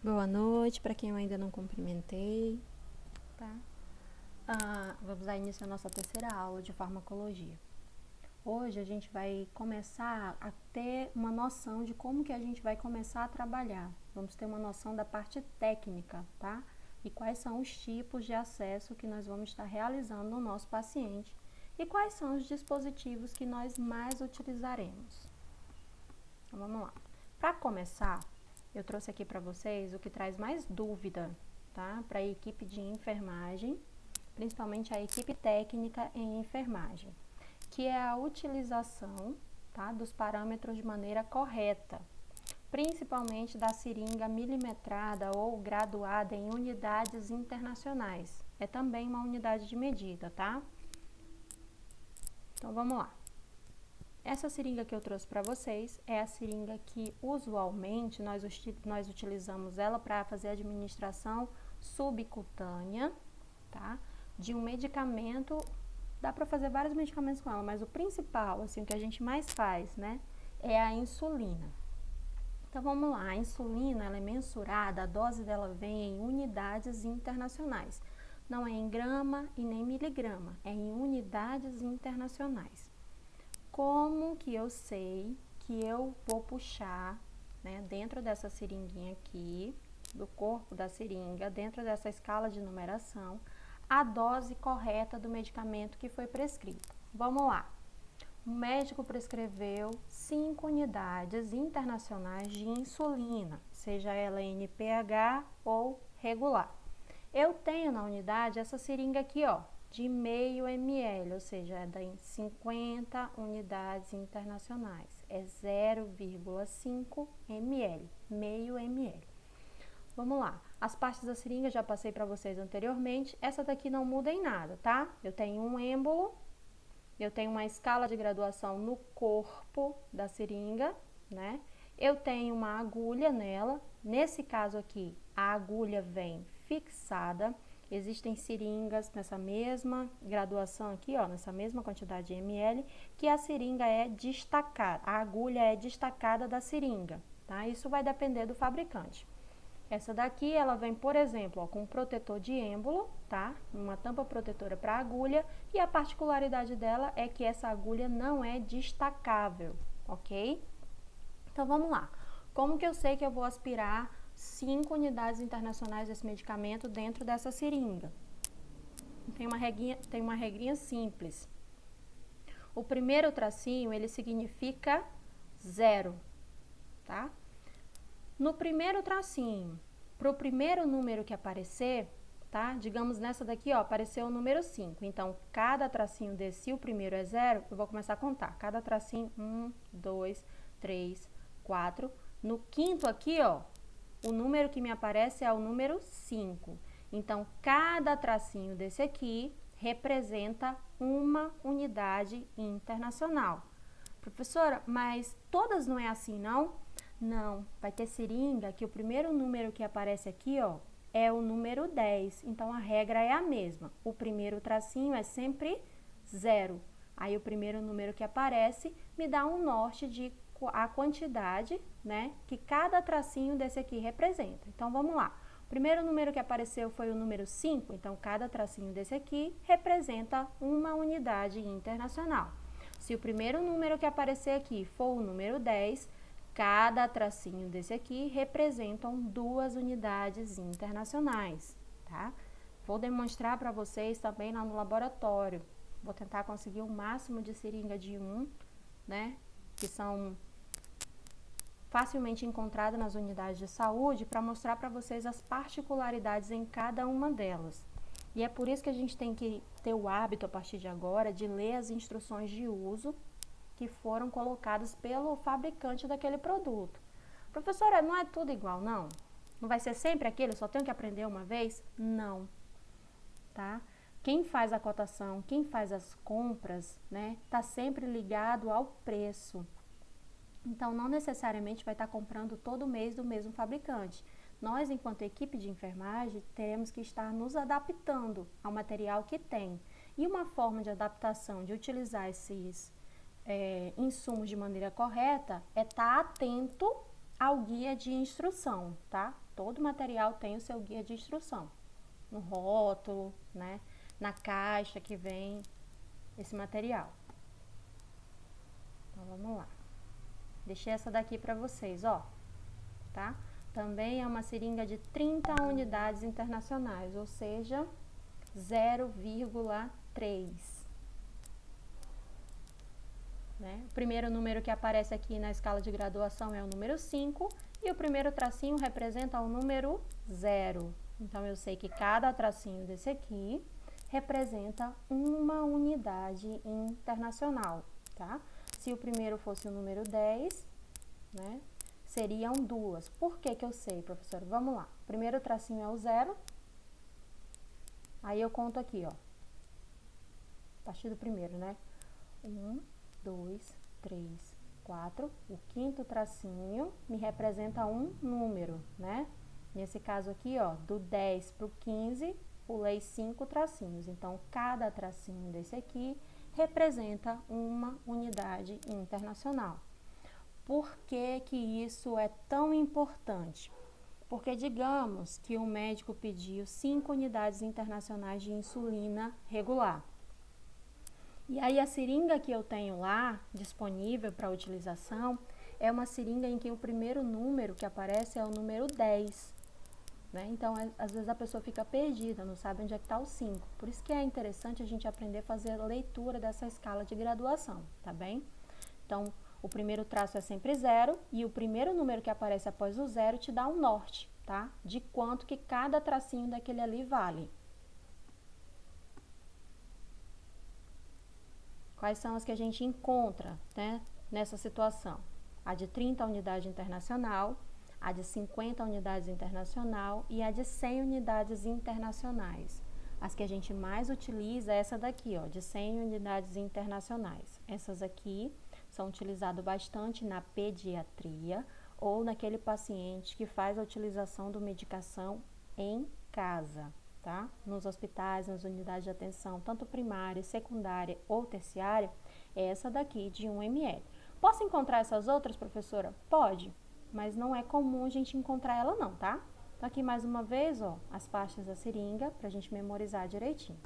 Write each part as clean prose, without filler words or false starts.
Boa noite para quem eu ainda não cumprimentei, tá? Vamos dar início à nossa terceira aula de farmacologia. Hoje a gente vai começar a ter uma noção de como que a gente vai começar a trabalhar. Vamos ter uma noção da parte técnica, tá? E quais são os tipos de acesso que nós vamos estar realizando no nosso paciente e quais são os dispositivos que nós mais utilizaremos. Então, vamos lá. Para começar, eu trouxe aqui para vocês o que traz mais dúvida, tá? Para a equipe de enfermagem, principalmente a equipe técnica em enfermagem, que é a utilização, tá, dos parâmetros de maneira correta, principalmente da seringa milimetrada ou graduada em unidades internacionais. É também uma unidade de medida, tá? Então, vamos lá. Essa seringa que eu trouxe para vocês é a seringa que usualmente nós utilizamos ela para fazer a administração subcutânea, tá? De um medicamento, dá para fazer vários medicamentos com ela, mas o principal, assim, o que a gente mais faz, né, é a insulina. Então, vamos lá, a insulina, ela é mensurada, a dose dela vem em unidades internacionais. Não é em grama e nem miligrama, é em unidades internacionais. Como que eu sei que eu vou puxar, né, dentro dessa seringuinha aqui, do corpo da seringa, dentro dessa escala de numeração, a dose correta do medicamento que foi prescrito? Vamos lá. O médico prescreveu 5 unidades internacionais de insulina, seja ela NPH ou regular. Eu tenho na unidade essa seringa aqui, ó, de meio ml, ou seja, é de 50 unidades internacionais, é 0,5 ml, meio ml. Vamos lá, as partes da seringa já passei para vocês anteriormente, essa daqui não muda em nada, tá? Eu tenho um êmbolo, eu tenho uma escala de graduação no corpo da seringa, né? Eu tenho uma agulha nela, nesse caso aqui, a agulha vem fixada. Existem seringas nessa mesma graduação aqui, ó, nessa mesma quantidade de ml, que a seringa é destacada, a agulha é destacada da seringa, tá? Isso vai depender do fabricante. Essa daqui, ela vem, por exemplo, ó, com um protetor de êmbolo, tá? Uma tampa protetora para agulha, e a particularidade dela é que essa agulha não é destacável, ok? Então, vamos lá. Como que eu sei que eu vou aspirar 5 unidades internacionais desse medicamento dentro dessa seringa? Tem uma regrinha simples. O primeiro tracinho, ele significa 0, tá? No primeiro tracinho, para o primeiro número que aparecer, tá? Digamos nessa daqui, ó, apareceu o número 5. Então, cada tracinho desse, se o primeiro é 0, eu vou começar a contar. Cada tracinho, 1, 2, 3, 4. No quinto aqui, ó, o número que me aparece é o número 5. Então, cada tracinho desse aqui representa uma unidade internacional. Professora, mas todas não é assim, não? Não, vai ter seringa que o primeiro número que aparece aqui, ó, é o número 10. Então, a regra é a mesma. O primeiro tracinho é sempre 0. Aí, o primeiro número que aparece me dá um norte de a quantidade, né, que cada tracinho desse aqui representa. Então, vamos lá. O primeiro número que apareceu foi o número 5, então cada tracinho desse aqui representa uma unidade internacional. Se o primeiro número que aparecer aqui for o número 10, cada tracinho desse aqui representam 2 unidades internacionais, tá? Vou demonstrar para vocês também lá no laboratório. Vou tentar conseguir o máximo de seringa de 1, né, que são facilmente encontradas nas unidades de saúde, para mostrar para vocês as particularidades em cada uma delas. E é por isso que a gente tem que ter o hábito, a partir de agora, de ler as instruções de uso que foram colocadas pelo fabricante daquele produto. Professora, não é tudo igual, não? Não vai ser sempre aquilo, eu só tenho que aprender uma vez? Não, tá? Quem faz a cotação, quem faz as compras, né, tá sempre ligado ao preço. Então, não necessariamente vai estar comprando todo mês do mesmo fabricante. Nós, enquanto equipe de enfermagem, teremos que estar nos adaptando ao material que tem. E uma forma de adaptação, de utilizar esses insumos de maneira correta, é estar atento ao guia de instrução, tá? Todo material tem o seu guia de instrução. No rótulo, né? Na caixa que vem esse material. Então, vamos lá. Deixei essa daqui para vocês, ó, tá? Também é uma seringa de 30 unidades internacionais, ou seja, 0,3. Né? O primeiro número que aparece aqui na escala de graduação é o número 5 e o primeiro tracinho representa o número 0. Então, eu sei que cada tracinho desse aqui representa uma unidade internacional, tá? Se o primeiro fosse o número 10, né, seriam 2. Por que que eu sei, professora? Vamos lá. O primeiro tracinho é o 0. Aí eu conto aqui, ó. A partir do primeiro, né? 1, 2, 3, 4. O quinto tracinho me representa um número, né? Nesse caso aqui, ó, do 10 para o 15, pulei 5 tracinhos. Então, cada tracinho desse aqui representa uma unidade internacional. Por que que isso é tão importante? Porque digamos que um médico pediu 5 unidades internacionais de insulina regular. E aí a seringa que eu tenho lá, disponível para utilização, é uma seringa em que o primeiro número que aparece é o número 10. Né? Então, às vezes a pessoa fica perdida, não sabe onde é que está o 5. Por isso que é interessante a gente aprender a fazer a leitura dessa escala de graduação, tá bem? Então, o primeiro traço é sempre 0 e o primeiro número que aparece após o 0 te dá um norte, tá? De quanto que cada tracinho daquele ali vale. Quais são as que a gente encontra, né, nessa situação? A de 30 unidades internacional, a de 50 unidades internacional e a de 100 unidades internacionais. As que a gente mais utiliza é essa daqui, ó, de 100 unidades internacionais. Essas aqui são utilizadas bastante na pediatria ou naquele paciente que faz a utilização da medicação em casa, tá? Nos hospitais, nas unidades de atenção, tanto primária, secundária ou terciária, é essa daqui de 1 ml. Posso encontrar essas outras, professora? Pode, mas não é comum a gente encontrar ela não, tá? Então, aqui mais uma vez, ó, as pastas da seringa, pra gente memorizar direitinho.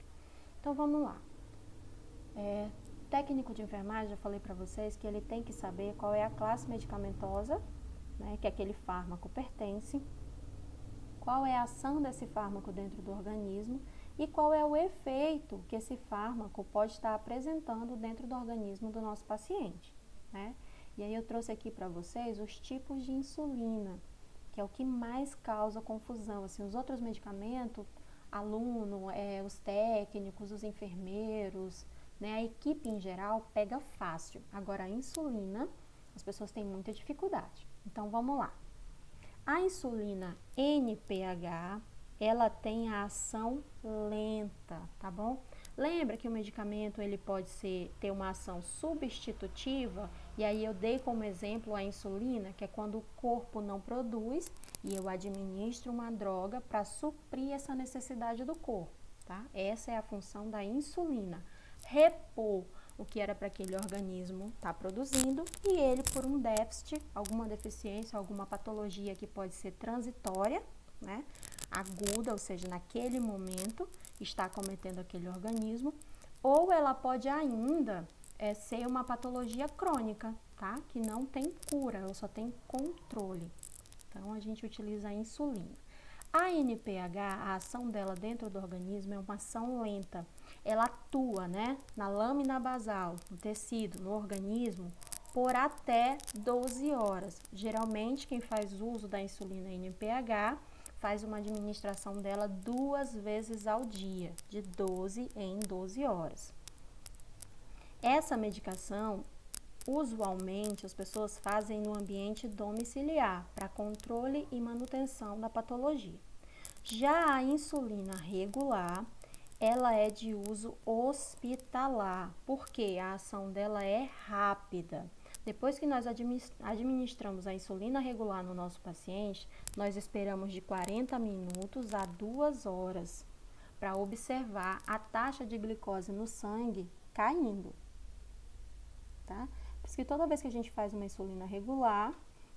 Então, vamos lá. Técnico de enfermagem, já falei pra vocês que ele tem que saber qual é a classe medicamentosa, né, que aquele fármaco pertence, qual é a ação desse fármaco dentro do organismo e qual é o efeito que esse fármaco pode estar apresentando dentro do organismo do nosso paciente, né? E aí eu trouxe aqui para vocês os tipos de insulina, que é o que mais causa confusão. Assim, os outros medicamentos, aluno, os técnicos, os enfermeiros, né, a equipe em geral pega fácil. Agora, a insulina, as pessoas têm muita dificuldade. Então, vamos lá. A insulina NPH, ela tem a ação lenta, tá bom? Lembra que o medicamento ele pode ter uma ação substitutiva, e aí eu dei como exemplo a insulina, que é quando o corpo não produz e eu administro uma droga para suprir essa necessidade do corpo, tá? Essa é a função da insulina, repor o que era para aquele organismo estar produzindo e ele, por um déficit, alguma deficiência, alguma patologia que pode ser transitória, né, aguda, ou seja, naquele momento está cometendo aquele organismo, ou ela pode ainda ser uma patologia crônica, tá, que não tem cura, ela só tem controle. Então, a gente utiliza a insulina. A NPH, a ação dela dentro do organismo é uma ação lenta. Ela atua, né, na lâmina basal, no tecido, no organismo, por até 12 horas. Geralmente, quem faz uso da insulina NPH faz uma administração dela 2 vezes ao dia, de 12 em 12 horas. Essa medicação, usualmente, as pessoas fazem no ambiente domiciliar, para controle e manutenção da patologia. Já a insulina regular, ela é de uso hospitalar, porque a ação dela é rápida. Depois que nós administramos a insulina regular no nosso paciente, nós esperamos de 40 minutos a 2 horas para observar a taxa de glicose no sangue caindo, tá? Por isso que toda vez que a gente faz uma insulina regular,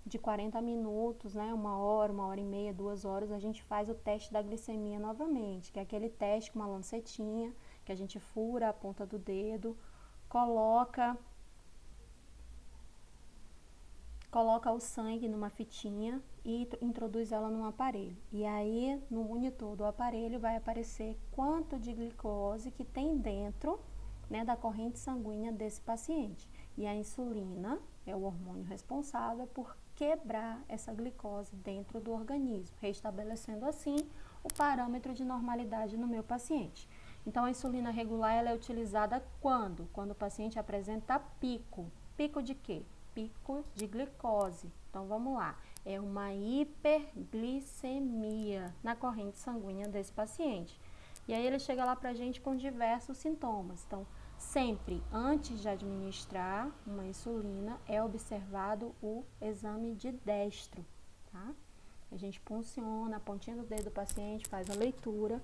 de 40 minutos, né, 1 hora e meia, 2 horas, a gente faz o teste da glicemia novamente, que é aquele teste com uma lancetinha, que a gente fura a ponta do dedo, coloca o sangue numa fitinha e introduz ela num aparelho. E aí, no monitor do aparelho, vai aparecer quanto de glicose que tem dentro, né, da corrente sanguínea desse paciente. E a insulina é o hormônio responsável por quebrar essa glicose dentro do organismo, restabelecendo assim o parâmetro de normalidade no meu paciente. Então, a insulina regular ela é utilizada quando? Quando o paciente apresenta pico. Pico de quê? Pico de glicose. Então, vamos lá. É uma hiperglicemia na corrente sanguínea desse paciente. E aí, ele chega lá pra gente com diversos sintomas. Então, sempre antes de administrar uma insulina, é observado o exame de destro, tá? A gente punciona a pontinha do dedo do paciente, faz a leitura,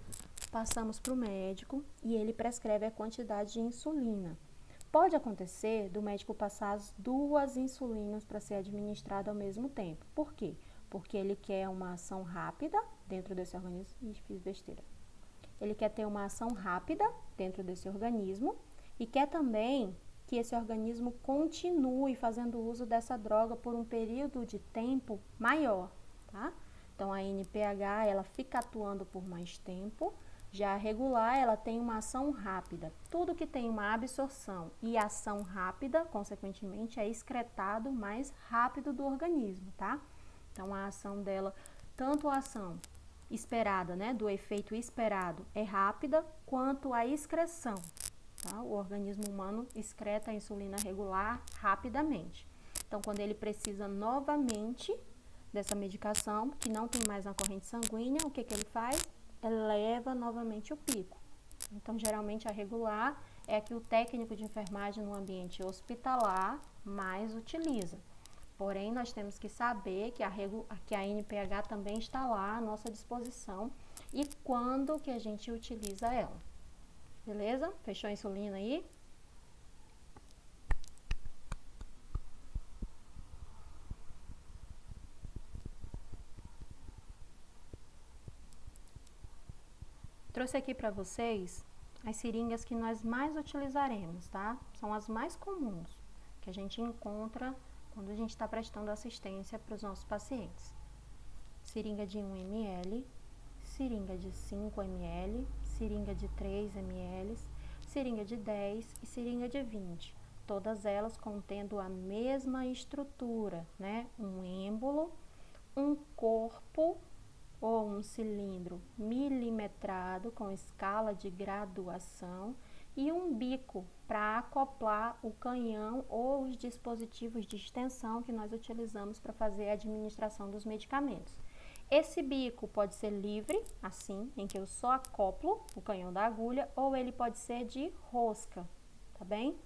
passamos para o médico e ele prescreve a quantidade de insulina. Pode acontecer do médico passar as 2 insulinas para ser administrada ao mesmo tempo. Por quê? Porque ele quer uma ação rápida dentro desse organismo. Ih, fiz besteira. Ele quer ter uma ação rápida dentro desse organismo e quer também que esse organismo continue fazendo uso dessa droga por um período de tempo maior, tá? Então, a NPH, ela fica atuando por mais tempo. Já a regular, ela tem uma ação rápida. Tudo que tem uma absorção e ação rápida, consequentemente, é excretado mais rápido do organismo, tá? Então, a ação dela, tanto a ação esperada, né, do efeito esperado é rápida, quanto a excreção, tá? O organismo humano excreta a insulina regular rapidamente. Então, quando ele precisa novamente dessa medicação, que não tem mais na corrente sanguínea, o que ele faz? Eleva novamente o pico. Então, geralmente, a regular é a que o técnico de enfermagem no ambiente hospitalar mais utiliza. Porém, nós temos que saber que a NPH também está lá à nossa disposição e quando que a gente utiliza ela. Beleza? Fechou a insulina aí? Trouxe aqui para vocês as seringas que nós mais utilizaremos, tá? São as mais comuns que a gente encontra quando a gente está prestando assistência para os nossos pacientes. Seringa de 1 ml, seringa de 5 ml, seringa de 3 ml, seringa de 10 e seringa de 20. Todas elas contendo a mesma estrutura, né? Um êmbolo, um corpo ou um cilindro milimetrado com escala de graduação e um bico para acoplar o canhão ou os dispositivos de extensão que nós utilizamos para fazer a administração dos medicamentos. Esse bico pode ser livre, assim, em que eu só acoplo o canhão da agulha, ou ele pode ser de rosca, tá bem?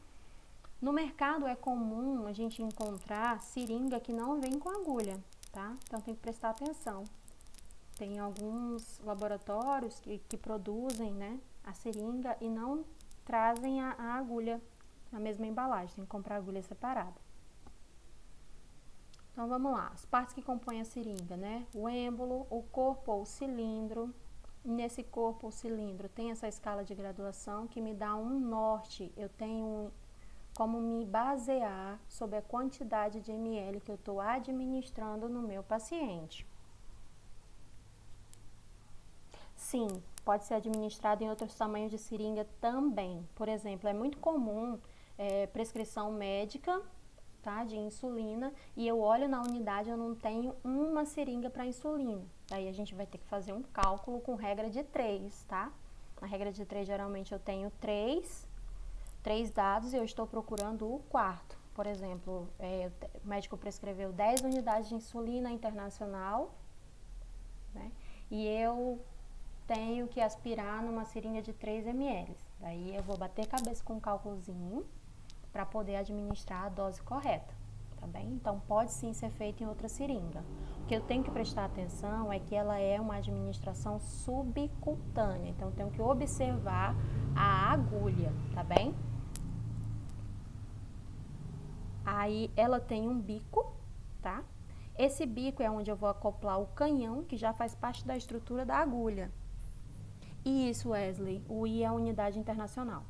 No mercado é comum a gente encontrar seringa que não vem com agulha, tá? Então tem que prestar atenção. Tem alguns laboratórios que produzem, né, a seringa e não trazem a agulha na mesma embalagem, tem que comprar a agulha separada. Então, vamos lá. As partes que compõem a seringa, né? O êmbolo, o corpo ou cilindro. Nesse corpo ou cilindro tem essa escala de graduação que me dá um norte. Eu tenho como me basear sobre a quantidade de ml que eu estou administrando no meu paciente. Sim, pode ser administrado em outros tamanhos de seringa também. Por exemplo, é muito comum prescrição médica, tá, de insulina, e eu olho na unidade, eu não tenho uma seringa para insulina. Daí a gente vai ter que fazer um cálculo com regra de 3, tá? Na regra de 3, geralmente eu tenho 3 dados e eu estou procurando o quarto. Por exemplo, o médico prescreveu 10 unidades de insulina internacional, né? E eu tenho que aspirar numa seringa de 3 ml. Daí eu vou bater cabeça com um cálculozinho para poder administrar a dose correta, tá bem? Então, pode sim ser feito em outra seringa. O que eu tenho que prestar atenção é que ela é uma administração subcutânea, então eu tenho que observar a agulha, tá bem? Aí, ela tem um bico, tá? Esse bico é onde eu vou acoplar o canhão, que já faz parte da estrutura da agulha. Isso, Wesley, o I é a unidade internacional.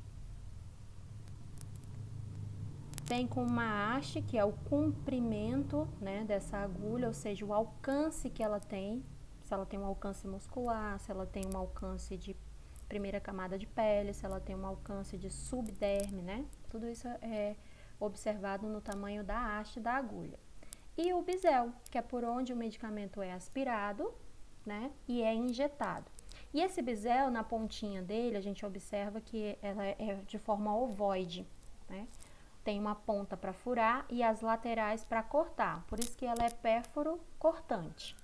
Vem com uma haste, que é o comprimento, né, dessa agulha, ou seja, o alcance que ela tem, se ela tem um alcance muscular, se ela tem um alcance de primeira camada de pele, se ela tem um alcance de subderme, né? Tudo isso é observado no tamanho da haste da agulha. E o bisel, que é por onde o medicamento é aspirado, né, e é injetado. E esse bisel, na pontinha dele, a gente observa que ela é de forma ovoide, né? Tem uma ponta para furar e as laterais para cortar, por isso que ela é pérfuro cortante.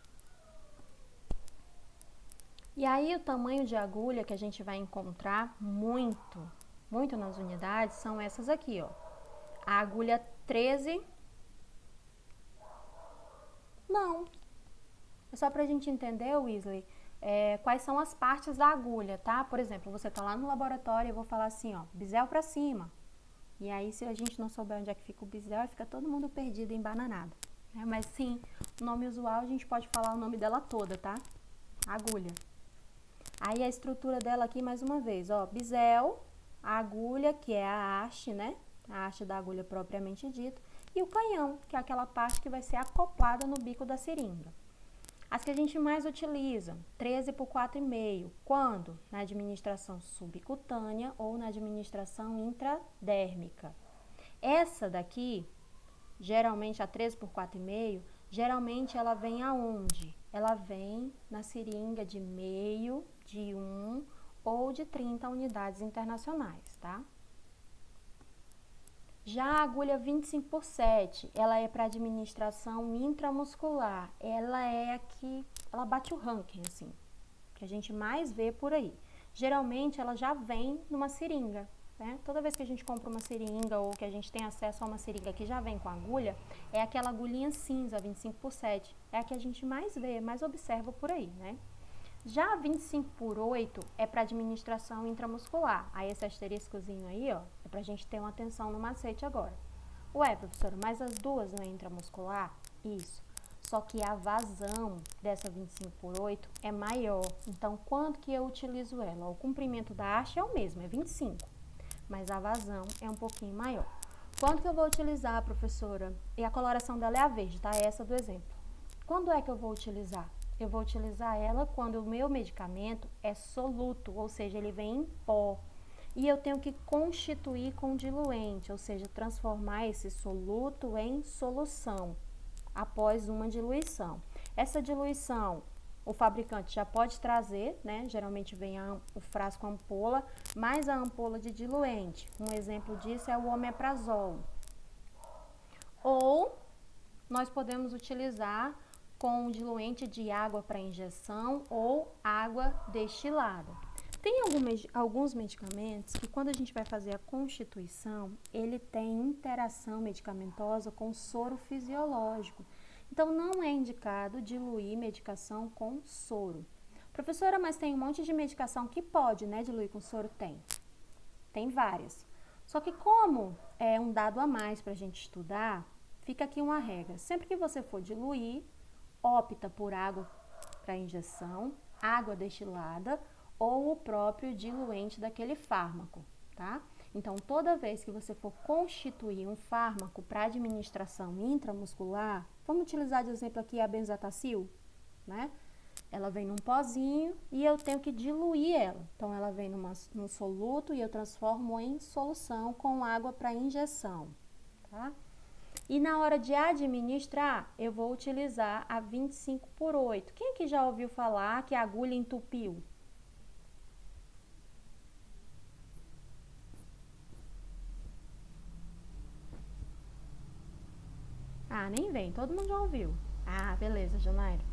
E aí o tamanho de agulha que a gente vai encontrar muito nas unidades são essas aqui, ó. A agulha 13, não, é só pra gente entender, Wesley, quais são as partes da agulha, tá? Por exemplo, você tá lá no laboratório e eu vou falar assim, ó, bisel pra cima. E aí, se a gente não souber onde é que fica o bisel, fica todo mundo perdido, embananado. Mas sim, o nome usual a gente pode falar o nome dela toda, tá? Agulha. Aí a estrutura dela aqui, mais uma vez, ó, bisel, a agulha, que é a haste, né? A haste da agulha propriamente dita, e o canhão, que é aquela parte que vai ser acoplada no bico da seringa. As que a gente mais utiliza, 13 por 4,5, quando? Na administração subcutânea ou na administração intradérmica. Essa daqui, geralmente a 13 por 4,5, geralmente ela vem aonde? Ela vem na seringa de meio, de 1 ou de 30 unidades internacionais, tá? Já a agulha 25 por 7, ela é para administração intramuscular. Ela é a que, ela bate o ranking, assim, que a gente mais vê por aí. Geralmente, ela já vem numa seringa, né? Toda vez que a gente compra uma seringa ou que a gente tem acesso a uma seringa que já vem com agulha, é aquela agulhinha cinza, 25 por 7. É a que a gente mais vê, mais observa por aí, né? Já a 25 por 8 é para administração intramuscular. Aí esse asteriscozinho aí, ó, é pra gente ter uma atenção no macete agora. Ué, professora, mas as duas não é intramuscular? Isso. Só que a vazão dessa 25 por 8 é maior. Então, quanto que eu utilizo ela? O comprimento da haste é o mesmo, é 25. Mas a vazão é um pouquinho maior. Quanto que eu vou utilizar, professora? E a coloração dela é a verde, tá? É essa do exemplo. Quando é que eu vou utilizar? Eu vou utilizar ela quando o meu medicamento é soluto, ou seja, ele vem em pó. E eu tenho que constituir com diluente, ou seja, transformar esse soluto em solução após uma diluição. Essa diluição, o fabricante já pode trazer, né? Geralmente vem o frasco ampola, mais a ampola de diluente. Um exemplo disso é o omeprazol. Ou nós podemos utilizar com um diluente de água para injeção ou água destilada. Tem alguns medicamentos que, quando a gente vai fazer a constituição, ele tem interação medicamentosa com soro fisiológico. Então, não é indicado diluir medicação com soro. Professora, mas tem um monte de medicação que pode, né, diluir com soro? Tem várias. Só que como é um dado a mais para a gente estudar, fica aqui uma regra. Sempre que você for diluir, opta por água para injeção, água destilada ou o próprio diluente daquele fármaco, tá? Então, toda vez que você for constituir um fármaco para administração intramuscular, vamos utilizar de exemplo aqui a benzetacil, né? Ela vem num pozinho e eu tenho que diluir ela. Então, ela vem num soluto e eu transformo em solução com água para injeção, tá? E na hora de administrar, eu vou utilizar a 25 por 8. Quem aqui já ouviu falar que a agulha entupiu? Ah, nem vem, todo mundo já ouviu. Ah, beleza, Janaíra.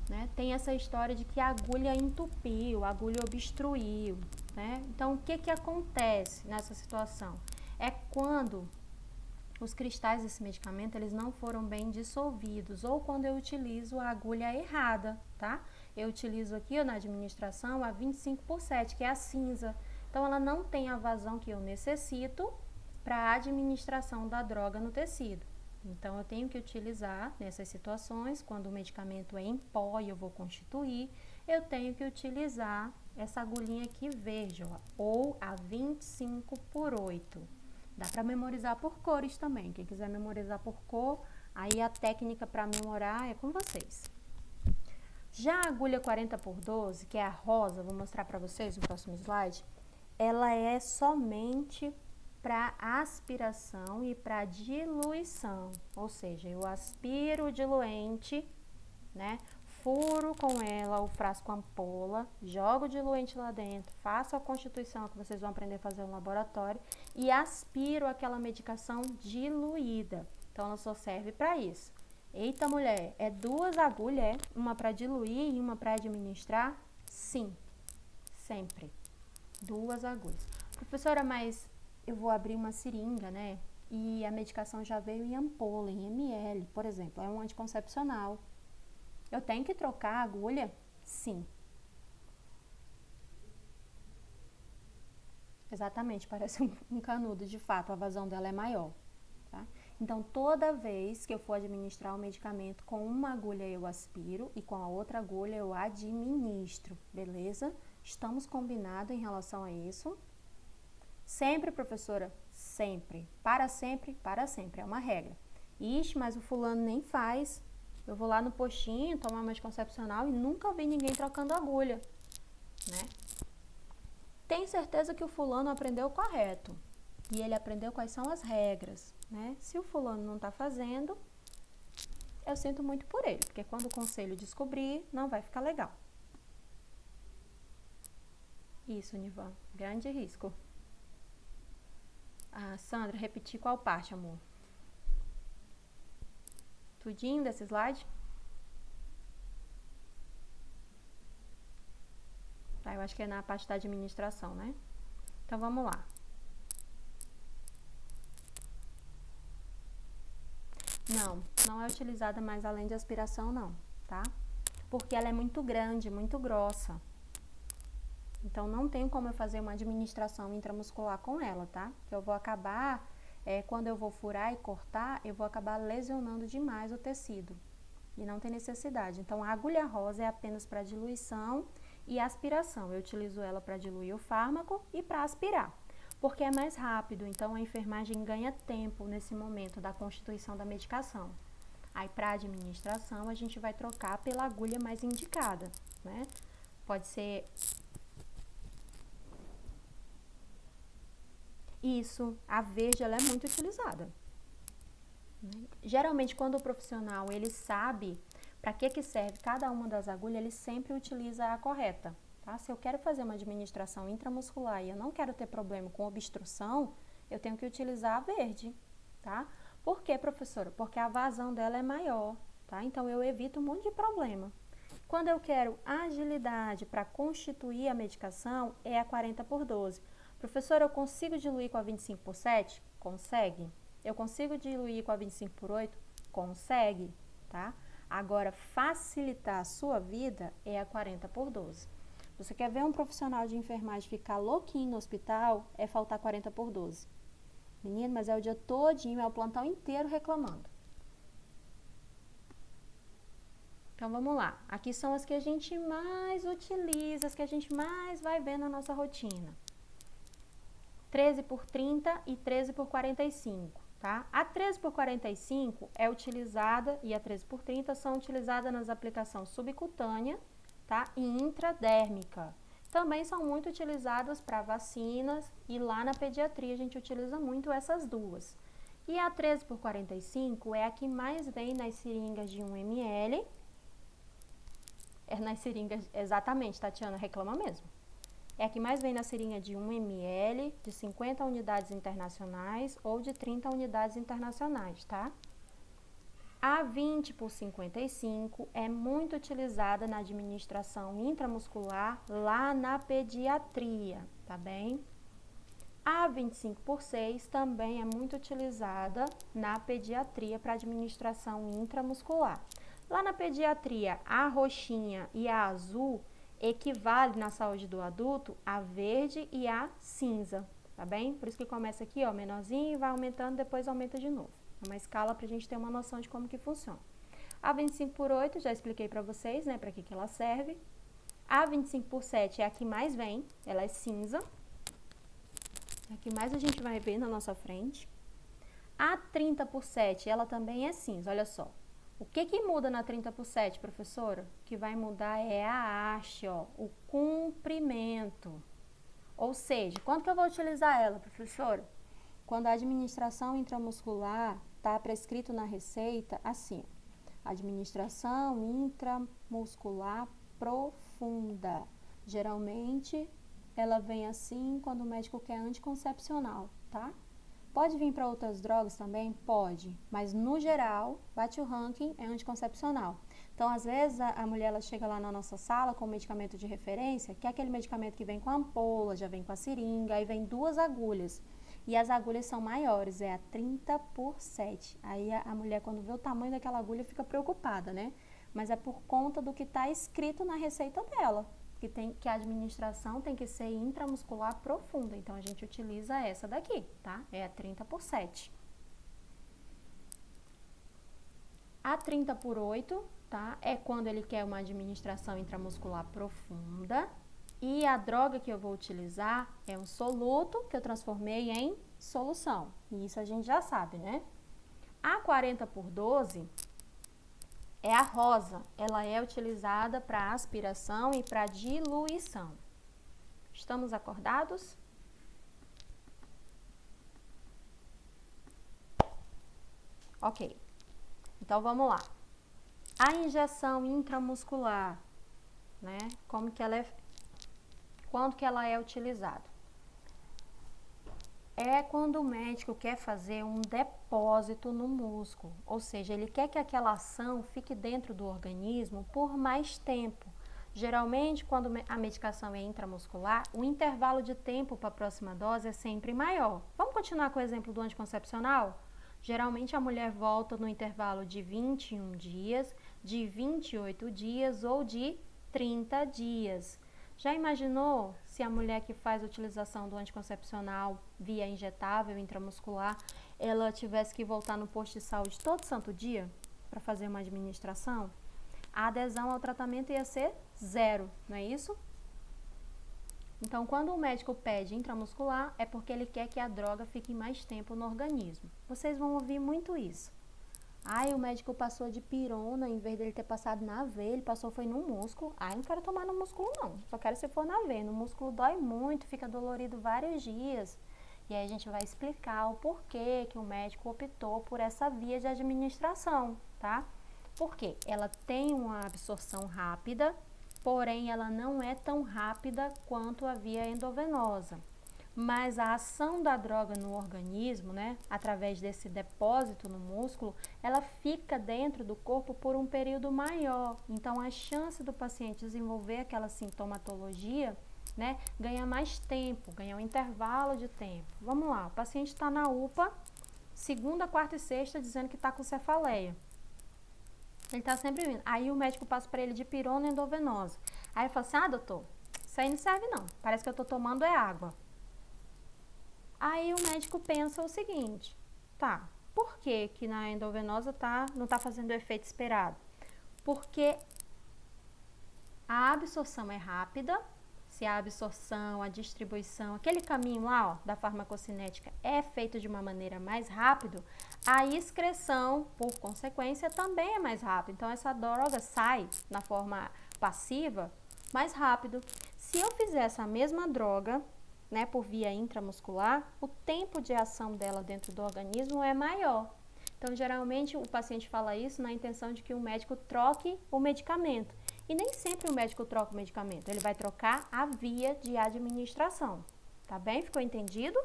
Né? Tem essa história de que a agulha entupiu, a agulha obstruiu, né? Então, o que acontece nessa situação? É quando os cristais desse medicamento, eles não foram bem dissolvidos, ou quando eu utilizo a agulha errada, tá? Eu utilizo aqui, ó, na administração, a 25 por 7, que é a cinza. Então, ela não tem a vazão que eu necessito para a administração da droga no tecido, Então, eu tenho que utilizar nessas situações, quando o medicamento é em pó e eu vou constituir, eu tenho que utilizar essa agulhinha aqui verde, ó, ou a 25/8. Dá para memorizar por cores também. Quem quiser memorizar por cor, aí a técnica para memorar é com vocês. Já a agulha 40/12, que é a rosa, vou mostrar para vocês no próximo slide, ela é somente para aspiração e para diluição, ou seja, eu aspiro o diluente, né? Furo com ela o frasco ampola, jogo o diluente lá dentro, faço a constituição que vocês vão aprender a fazer no laboratório e aspiro aquela medicação diluída. Então, ela só serve para isso. Eita, mulher, é 2 agulhas, uma para diluir e uma para administrar? Sim, sempre. 2 agulhas. Professora, mas eu vou abrir uma seringa, né? E a medicação já veio em ampola, em ml, por exemplo, é um anticoncepcional. Eu tenho que trocar a agulha? Sim. Exatamente, parece um canudo, de fato, a vazão dela é maior. Tá? Então, toda vez que eu for administrar o medicamento, com uma agulha eu aspiro e com a outra agulha eu administro, beleza? Estamos combinados em relação a isso? Sempre, professora? Sempre. Para sempre, para sempre. É uma regra. Ixi, mas o fulano nem faz. Eu vou lá no postinho tomar uma anticoncepcional e nunca vi ninguém trocando agulha, né? Tem certeza que o fulano aprendeu correto. E ele aprendeu quais são as regras, né? Se o fulano não está fazendo, eu sinto muito por ele, porque quando o conselho descobrir, não vai ficar legal. Isso, Nivan. Grande risco. Ah, Sandra, repetir qual parte, amor? Tudinho desse slide? Tá, eu acho que é na parte da administração, né? Então, vamos lá. Não é utilizada mais além de aspiração, não, tá? Porque ela é muito grande, muito grossa. Então, não tem como eu fazer uma administração intramuscular com ela, tá? Que eu vou acabar, quando eu vou furar e cortar, eu vou acabar lesionando demais o tecido. E não tem necessidade. Então, a agulha rosa é apenas para diluição e aspiração. Eu utilizo ela para diluir o fármaco e para aspirar. Porque é mais rápido, então a enfermagem ganha tempo nesse momento da constituição da medicação. Aí, para administração, a gente vai trocar pela agulha mais indicada, né? Pode ser... Isso, a verde, ela é muito utilizada. Geralmente, quando o profissional, ele sabe para que serve cada uma das agulhas, ele sempre utiliza a correta. Tá? Se eu quero fazer uma administração intramuscular e eu não quero ter problema com obstrução, eu tenho que utilizar a verde, tá? Por quê, professora? Porque a vazão dela é maior, tá? Então, eu evito um monte de problema. Quando eu quero agilidade para constituir a medicação, é a 40/12. Professora, eu consigo diluir com a 25/7? Consegue. Eu consigo diluir com a 25/8? Consegue, tá? Agora, facilitar a sua vida é a 40/12. Você quer ver um profissional de enfermagem ficar louquinho no hospital? É faltar 40/12. Menino, mas é o dia todinho, é o plantão inteiro reclamando. Então, vamos lá. Aqui são as que a gente mais utiliza, as que a gente mais vai ver na nossa rotina. 13/30 e 13/45, tá? A 13/45 é utilizada e a 13/30 são utilizadas nas aplicações subcutânea, tá? E intradérmica. Também são muito utilizadas para vacinas e lá na pediatria a gente utiliza muito essas duas. E a 13/45 é a que mais vem nas seringas de 1 ml. É nas seringas, exatamente, Tatiana, reclama mesmo. É a que mais vem na seringa de 1 ml, de 50 unidades internacionais ou de 30 unidades internacionais, tá? A 20/55 é muito utilizada na administração intramuscular lá na pediatria, tá bem? A 25/6 também é muito utilizada na pediatria para administração intramuscular. Lá na pediatria, a roxinha e a azul equivale na saúde do adulto a verde e a cinza, tá bem? Por isso que começa aqui, ó, menorzinho e vai aumentando, depois aumenta de novo. É uma escala para a gente ter uma noção de como que funciona. A 25/8, já expliquei para vocês, né, para que ela serve. A 25/7 é a que mais vem, ela é cinza. É a que mais a gente vai ver na nossa frente. A 30/7, ela também é cinza, olha só. O que muda na 30/7, professora? O que vai mudar é a haste, ó, o comprimento. Ou seja, quando que eu vou utilizar ela, professora? Quando a administração intramuscular está prescrito na receita, assim, administração intramuscular profunda. Geralmente, ela vem assim quando o médico quer anticoncepcional, tá? Pode vir para outras drogas também? Pode, mas no geral, bate o ranking, é anticoncepcional. Então, às vezes, a mulher ela chega lá na nossa sala com um medicamento de referência, que é aquele medicamento que vem com a ampola, já vem com a seringa, aí vem 2 agulhas. E as agulhas são maiores, é a 30/7. Aí a mulher, quando vê o tamanho daquela agulha, fica preocupada, né? Mas é por conta do que está escrito na receita dela, que a administração tem que ser intramuscular profunda. Então, a gente utiliza essa daqui, tá? É a 30/7. A 30/8, tá? É quando ele quer uma administração intramuscular profunda. E a droga que eu vou utilizar é um soluto que eu transformei em solução. E isso a gente já sabe, né? A 40/12 é a rosa. Ela é utilizada para aspiração e para diluição. Estamos acordados? Ok. Então, vamos lá. A injeção intramuscular, né? Quando que ela é utilizada? É quando o médico quer fazer um depósito no músculo, ou seja, ele quer que aquela ação fique dentro do organismo por mais tempo. Geralmente, quando a medicação é intramuscular, o intervalo de tempo para a próxima dose é sempre maior. Vamos continuar com o exemplo do anticoncepcional? Geralmente, a mulher volta no intervalo de 21 dias, de 28 dias ou de 30 dias. Já imaginou se a mulher que faz a utilização do anticoncepcional via injetável intramuscular, ela tivesse que voltar no posto de saúde todo santo dia para fazer uma administração? A adesão ao tratamento ia ser 0, não é isso? Então, quando o médico pede intramuscular, é porque ele quer que a droga fique mais tempo no organismo. Vocês vão ouvir muito isso. Ai, o médico passou de pirona, em vez dele ter passado na veia, ele passou foi no músculo. Ai, não quero tomar no músculo não, só quero se for na veia. No músculo dói muito, fica dolorido vários dias. E aí a gente vai explicar o porquê que o médico optou por essa via de administração, tá? Porque ela tem uma absorção rápida, porém ela não é tão rápida quanto a via endovenosa. Mas a ação da droga no organismo, né, através desse depósito no músculo, ela fica dentro do corpo por um período maior. Então, a chance do paciente desenvolver aquela sintomatologia, né, ganha mais tempo, ganha um intervalo de tempo. Vamos lá, o paciente está na UPA, segunda, quarta e sexta, dizendo que está com cefaleia. Ele está sempre vindo. Aí o médico passa para ele de pirona endovenosa. Aí ele fala assim, doutor, isso aí não serve não, parece que eu estou tomando é água. Aí o médico pensa o seguinte, tá, por que que na endovenosa não está fazendo o efeito esperado? Porque a absorção é rápida, se a absorção, a distribuição, aquele caminho lá, ó, da farmacocinética é feito de uma maneira mais rápida, a excreção, por consequência, também é mais rápida. Então, essa droga sai na forma passiva mais rápido. Se eu fizer essa mesma droga, né, por via intramuscular, o tempo de ação dela dentro do organismo é maior. Então, geralmente, o paciente fala isso na intenção de que o médico troque o medicamento. E nem sempre o médico troca o medicamento, ele vai trocar a via de administração. Tá bem? Ficou entendido?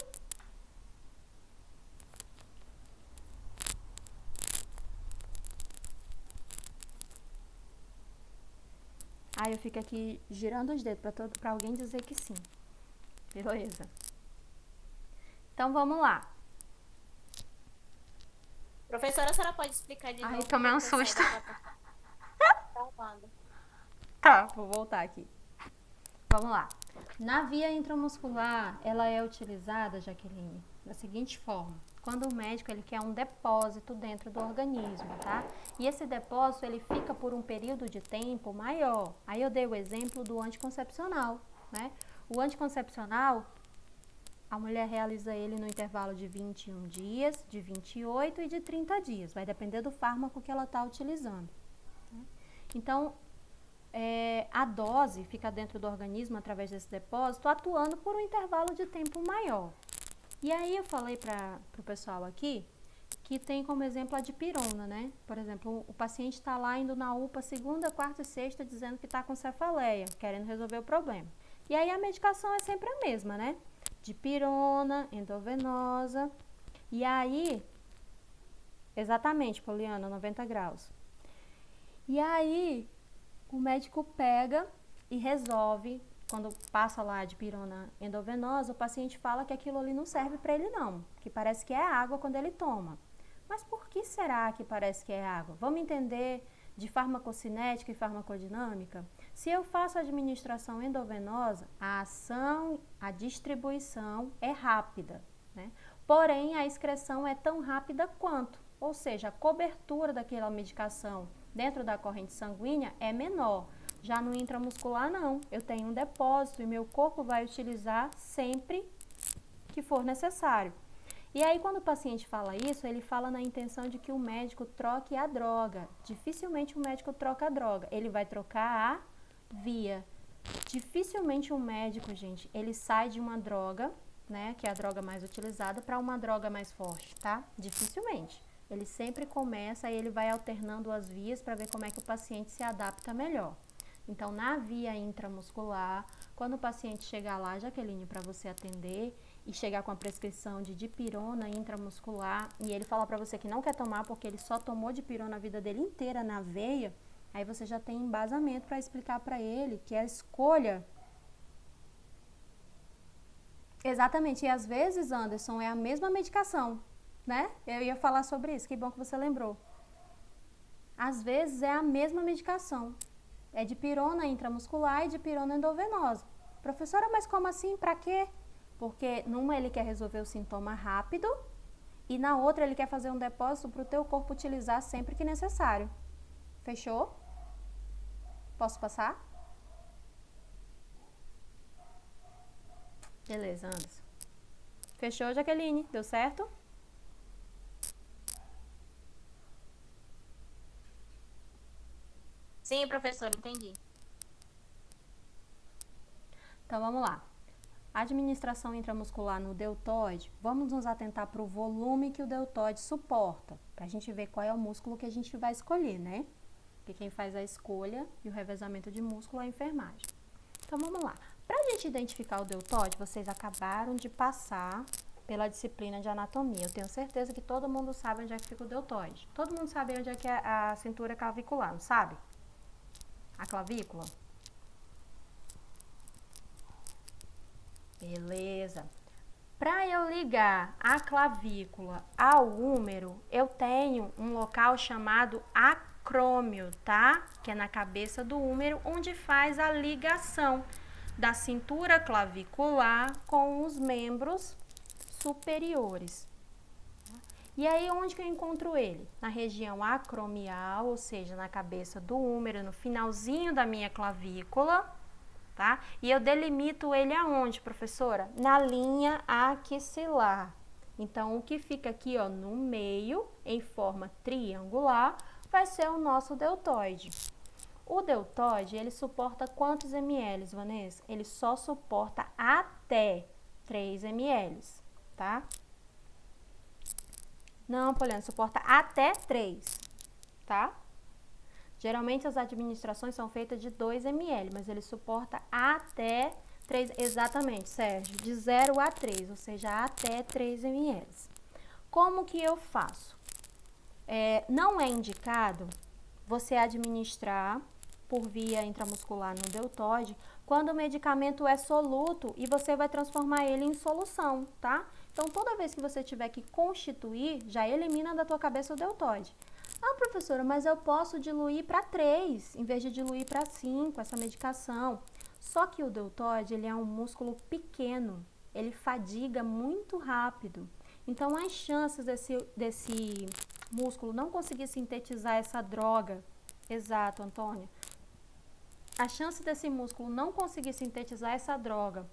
Aí eu fico aqui girando os dedos para alguém dizer que sim. Beleza. Então, vamos lá. Professora, a senhora pode explicar de novo? Ai, tomei um susto. Tá, tá, vou voltar aqui. Vamos lá. Na via intramuscular, ela é utilizada, Jaqueline, da seguinte forma. quando o médico ele quer um depósito dentro do organismo, tá? E esse depósito ele fica por um período de tempo maior. Aí eu dei o exemplo do anticoncepcional, né? O anticoncepcional, a mulher realiza ele no intervalo de 21 dias, de 28 e de 30 dias. Vai depender do fármaco que ela está utilizando. Então, a dose fica dentro do organismo através desse depósito, atuando por um intervalo de tempo maior. E aí eu falei para o pessoal aqui que tem como exemplo a dipirona, né? Por exemplo, o paciente está lá indo na UPA segunda, quarta e sexta dizendo que está com cefaleia, querendo resolver o problema. E aí a medicação é sempre a mesma, né? Dipirona, endovenosa. E aí, exatamente, Poliana, 90 graus. E aí, o médico pega e resolve, quando passa lá a dipirona endovenosa, o paciente fala que aquilo ali não serve para ele não, que parece que é água quando ele toma. Mas por que será que parece que é água? Vamos entender de farmacocinética e farmacodinâmica? Se eu faço a administração endovenosa, a ação, a distribuição é rápida, né? Porém, a excreção é tão rápida quanto, ou seja, a cobertura daquela medicação dentro da corrente sanguínea é menor. Já no intramuscular, não. Eu tenho um depósito e meu corpo vai utilizar sempre que for necessário. E aí, quando o paciente fala isso, ele fala na intenção de que o médico troque a droga. Dificilmente o médico troca a droga. Ele vai trocar a via. Dificilmente o médico, gente, ele sai de uma droga, né, que é a droga mais utilizada, para uma droga mais forte, tá? Dificilmente. Ele sempre começa e ele vai alternando as vias para ver como é que o paciente se adapta melhor. Então, na via intramuscular, quando o paciente chegar lá, Jaqueline, para você atender e chegar com a prescrição de dipirona intramuscular e ele falar para você que não quer tomar porque ele só tomou dipirona a vida dele inteira na veia, aí você já tem embasamento para explicar para ele que a escolha... Exatamente, e às vezes, Anderson, é a mesma medicação, né? Eu ia falar sobre isso, que bom que você lembrou. Às vezes é a mesma medicação. É dipirona intramuscular e dipirona endovenosa. Professora, mas como assim? Para quê? Porque numa ele quer resolver o sintoma rápido e na outra ele quer fazer um depósito para o teu corpo utilizar sempre que necessário. Fechou? Posso passar? Beleza, Anderson. Fechou, Jaqueline? Deu certo? Sim, professor, entendi. Então, vamos lá. Administração intramuscular no deltoide, vamos nos atentar para o volume que o deltoide suporta, para a gente ver qual é o músculo que a gente vai escolher, né? Porque quem faz a escolha e o revezamento de músculo é a enfermagem. Então, vamos lá. Para a gente identificar o deltoide, vocês acabaram de passar pela disciplina de anatomia. Eu tenho certeza que todo mundo sabe onde é que fica o deltoide. Todo mundo sabe onde é que é a cintura clavicular, não sabe? A clavícula? Beleza. Para eu ligar a clavícula ao úmero, eu tenho um local chamado acrômio, tá? Que é na cabeça do úmero, onde faz a ligação da cintura clavicular com os membros superiores. E aí, onde que eu encontro ele? Na região acromial, ou seja, na cabeça do úmero, no finalzinho da minha clavícula, tá? E eu delimito ele aonde, professora? Na linha axilar. Então, o que fica aqui, ó, no meio, em forma triangular, vai ser o nosso deltoide. O deltoide, ele suporta quantos ml, Vanessa? Ele só suporta até 3 ml, tá? Não, Poliana, suporta até 3, tá? Geralmente as administrações são feitas de 2 ml, mas ele suporta até 3, exatamente, Sérgio, de 0 a 3, ou seja, até 3 ml. Como que eu faço? Não é indicado você administrar por via intramuscular no deltoide quando o medicamento é soluto e você vai transformar ele em solução, tá? Então, toda vez que você tiver que constituir, já elimina da tua cabeça o deltoide. Ah, professora, mas eu posso diluir para 3, em vez de diluir para 5, essa medicação. Só que o deltoide, ele é um músculo pequeno, ele fadiga muito rápido. Então, as chances desse músculo não conseguir sintetizar essa droga, exato, Antônia, a chance desse músculo não conseguir sintetizar essa droga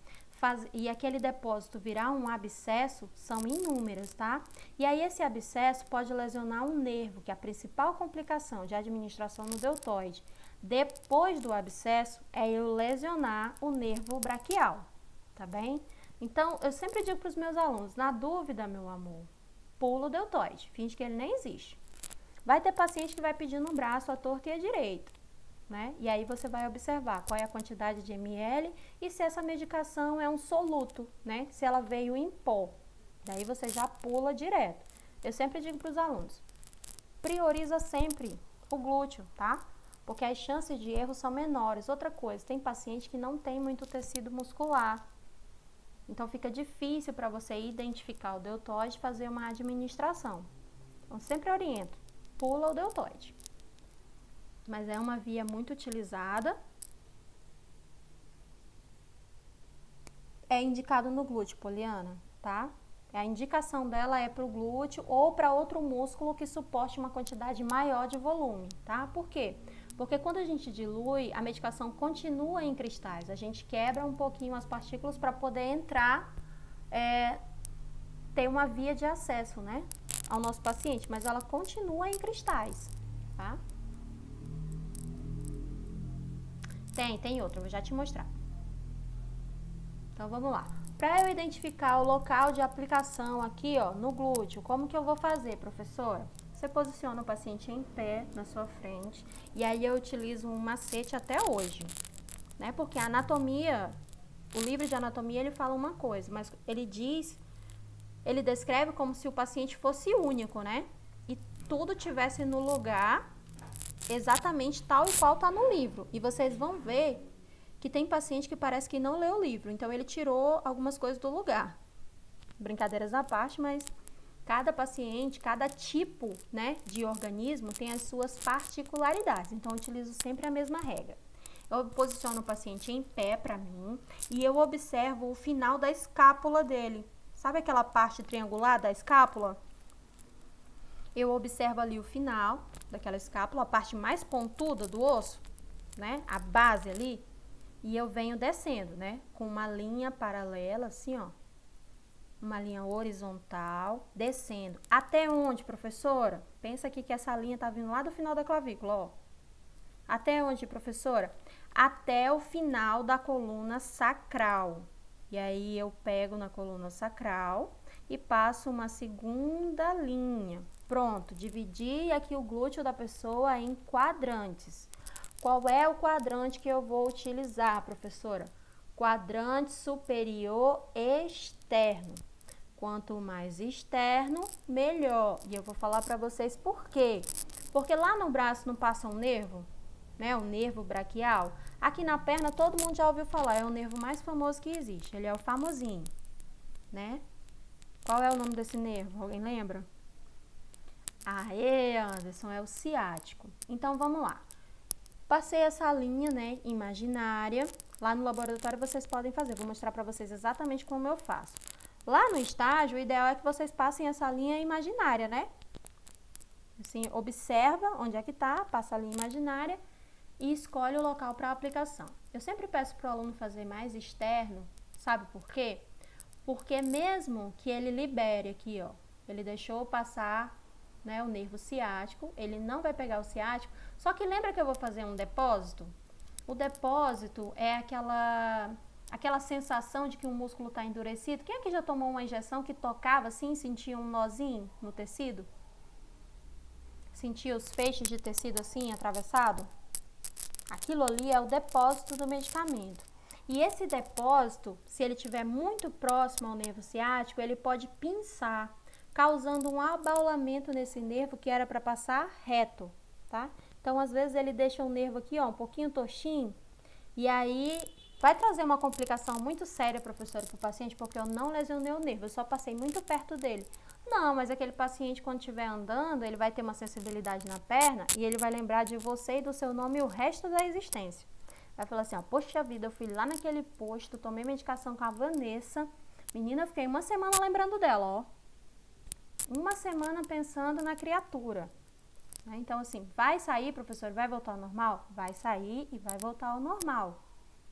e aquele depósito virar um abscesso são inúmeras, tá? E aí esse abscesso pode lesionar um nervo, que é a principal complicação de administração no deltoide. Depois do abscesso, é eu lesionar o nervo braquial, tá bem? Então, eu sempre digo para os meus alunos, na dúvida, meu amor, pula o deltoide, finge que ele nem existe. Vai ter paciente que vai pedir no braço à torta e à direita, né? E aí você vai observar qual é a quantidade de ml e se essa medicação é um soluto, né? Se ela veio em pó. Daí você já pula direto. Eu sempre digo para os alunos, prioriza sempre o glúteo, tá? Porque as chances de erro são menores. Outra coisa, tem paciente que não tem muito tecido muscular. Então fica difícil para você identificar o deltoide e fazer uma administração. Então sempre oriento, pula o deltoide. Mas é uma via muito utilizada. É indicado no glúteo, Poliana, tá? A indicação dela é para o glúteo ou para outro músculo que suporte uma quantidade maior de volume, tá? Por quê? Porque quando a gente dilui, a medicação continua em cristais. A gente quebra um pouquinho as partículas para poder entrar, ter uma via de acesso, né, ao nosso paciente, mas ela continua em cristais, tá? Tem outro, eu vou já te mostrar. Então, vamos lá. Para eu identificar o local de aplicação aqui, ó, no glúteo, como que eu vou fazer, professora? Você posiciona o paciente em pé na sua frente e aí eu utilizo um macete até hoje, né? Porque a anatomia, o livro de anatomia, ele fala uma coisa, mas ele descreve como se o paciente fosse único, né? E tudo tivesse no lugar exatamente tal e qual tá no livro. E vocês vão ver que tem paciente que parece que não leu o livro, então ele tirou algumas coisas do lugar. Brincadeiras à parte, mas cada paciente, cada tipo, né, de organismo tem as suas particularidades. Então, eu utilizo sempre a mesma regra. Eu posiciono o paciente em pé para mim e eu observo o final da escápula dele. Sabe aquela parte triangular da escápula? Eu observo ali o final daquela escápula, a parte mais pontuda do osso, né, a base ali, e eu venho descendo, né, com uma linha paralela, assim, ó. Uma linha horizontal, descendo. Até onde, professora? Pensa aqui que essa linha tá vindo lá do final da clavícula, ó. Até onde, professora? Até o final da coluna sacral. E aí eu pego na coluna sacral e passo uma segunda linha. Pronto, dividi aqui o glúteo da pessoa em quadrantes. Qual é o quadrante que eu vou utilizar, professora? Quadrante superior externo. Quanto mais externo, melhor. E eu vou falar para vocês por quê. Porque lá no braço não passa um nervo, né? O nervo braquial. Aqui na perna todo mundo já ouviu falar, é o nervo mais famoso que existe. Ele é o famosinho, né? Qual é o nome desse nervo? Alguém lembra? Aê, Anderson, é o ciático. Então, vamos lá. Passei essa linha, né, imaginária. Lá no laboratório vocês podem fazer. Vou mostrar para vocês exatamente como eu faço. Lá no estágio, o ideal é que vocês passem essa linha imaginária, né? Assim, observa onde é que tá, passa a linha imaginária e escolhe o local para aplicação. Eu sempre peço para o aluno fazer mais externo, sabe por quê? Porque mesmo que ele libere aqui, ó, ele deixou passar, né, o nervo ciático, ele não vai pegar o ciático, só que lembra que eu vou fazer um depósito? O depósito é aquela sensação de que o músculo está endurecido. Quem aqui já tomou uma injeção que tocava assim, sentia um nozinho no tecido? Sentia os feixes de tecido assim, atravessado? Aquilo ali é o depósito do medicamento. E esse depósito, se ele estiver muito próximo ao nervo ciático, ele pode pinçar, causando um abaulamento nesse nervo que era para passar reto, tá? Então, às vezes, ele deixa o nervo aqui, ó, um pouquinho tortinho, e aí vai trazer uma complicação muito séria, professora, para o paciente, porque eu não lesionei o nervo, eu só passei muito perto dele. Não, mas aquele paciente, quando estiver andando, ele vai ter uma sensibilidade na perna e ele vai lembrar de você e do seu nome o resto da existência. Vai falar assim, ó, poxa vida, eu fui lá naquele posto, tomei medicação com a Vanessa, menina, eu fiquei uma semana lembrando dela, ó. uma semana pensando na criatura. Né? Então, assim, vai sair, professor, vai voltar ao normal? Vai sair e vai voltar ao normal,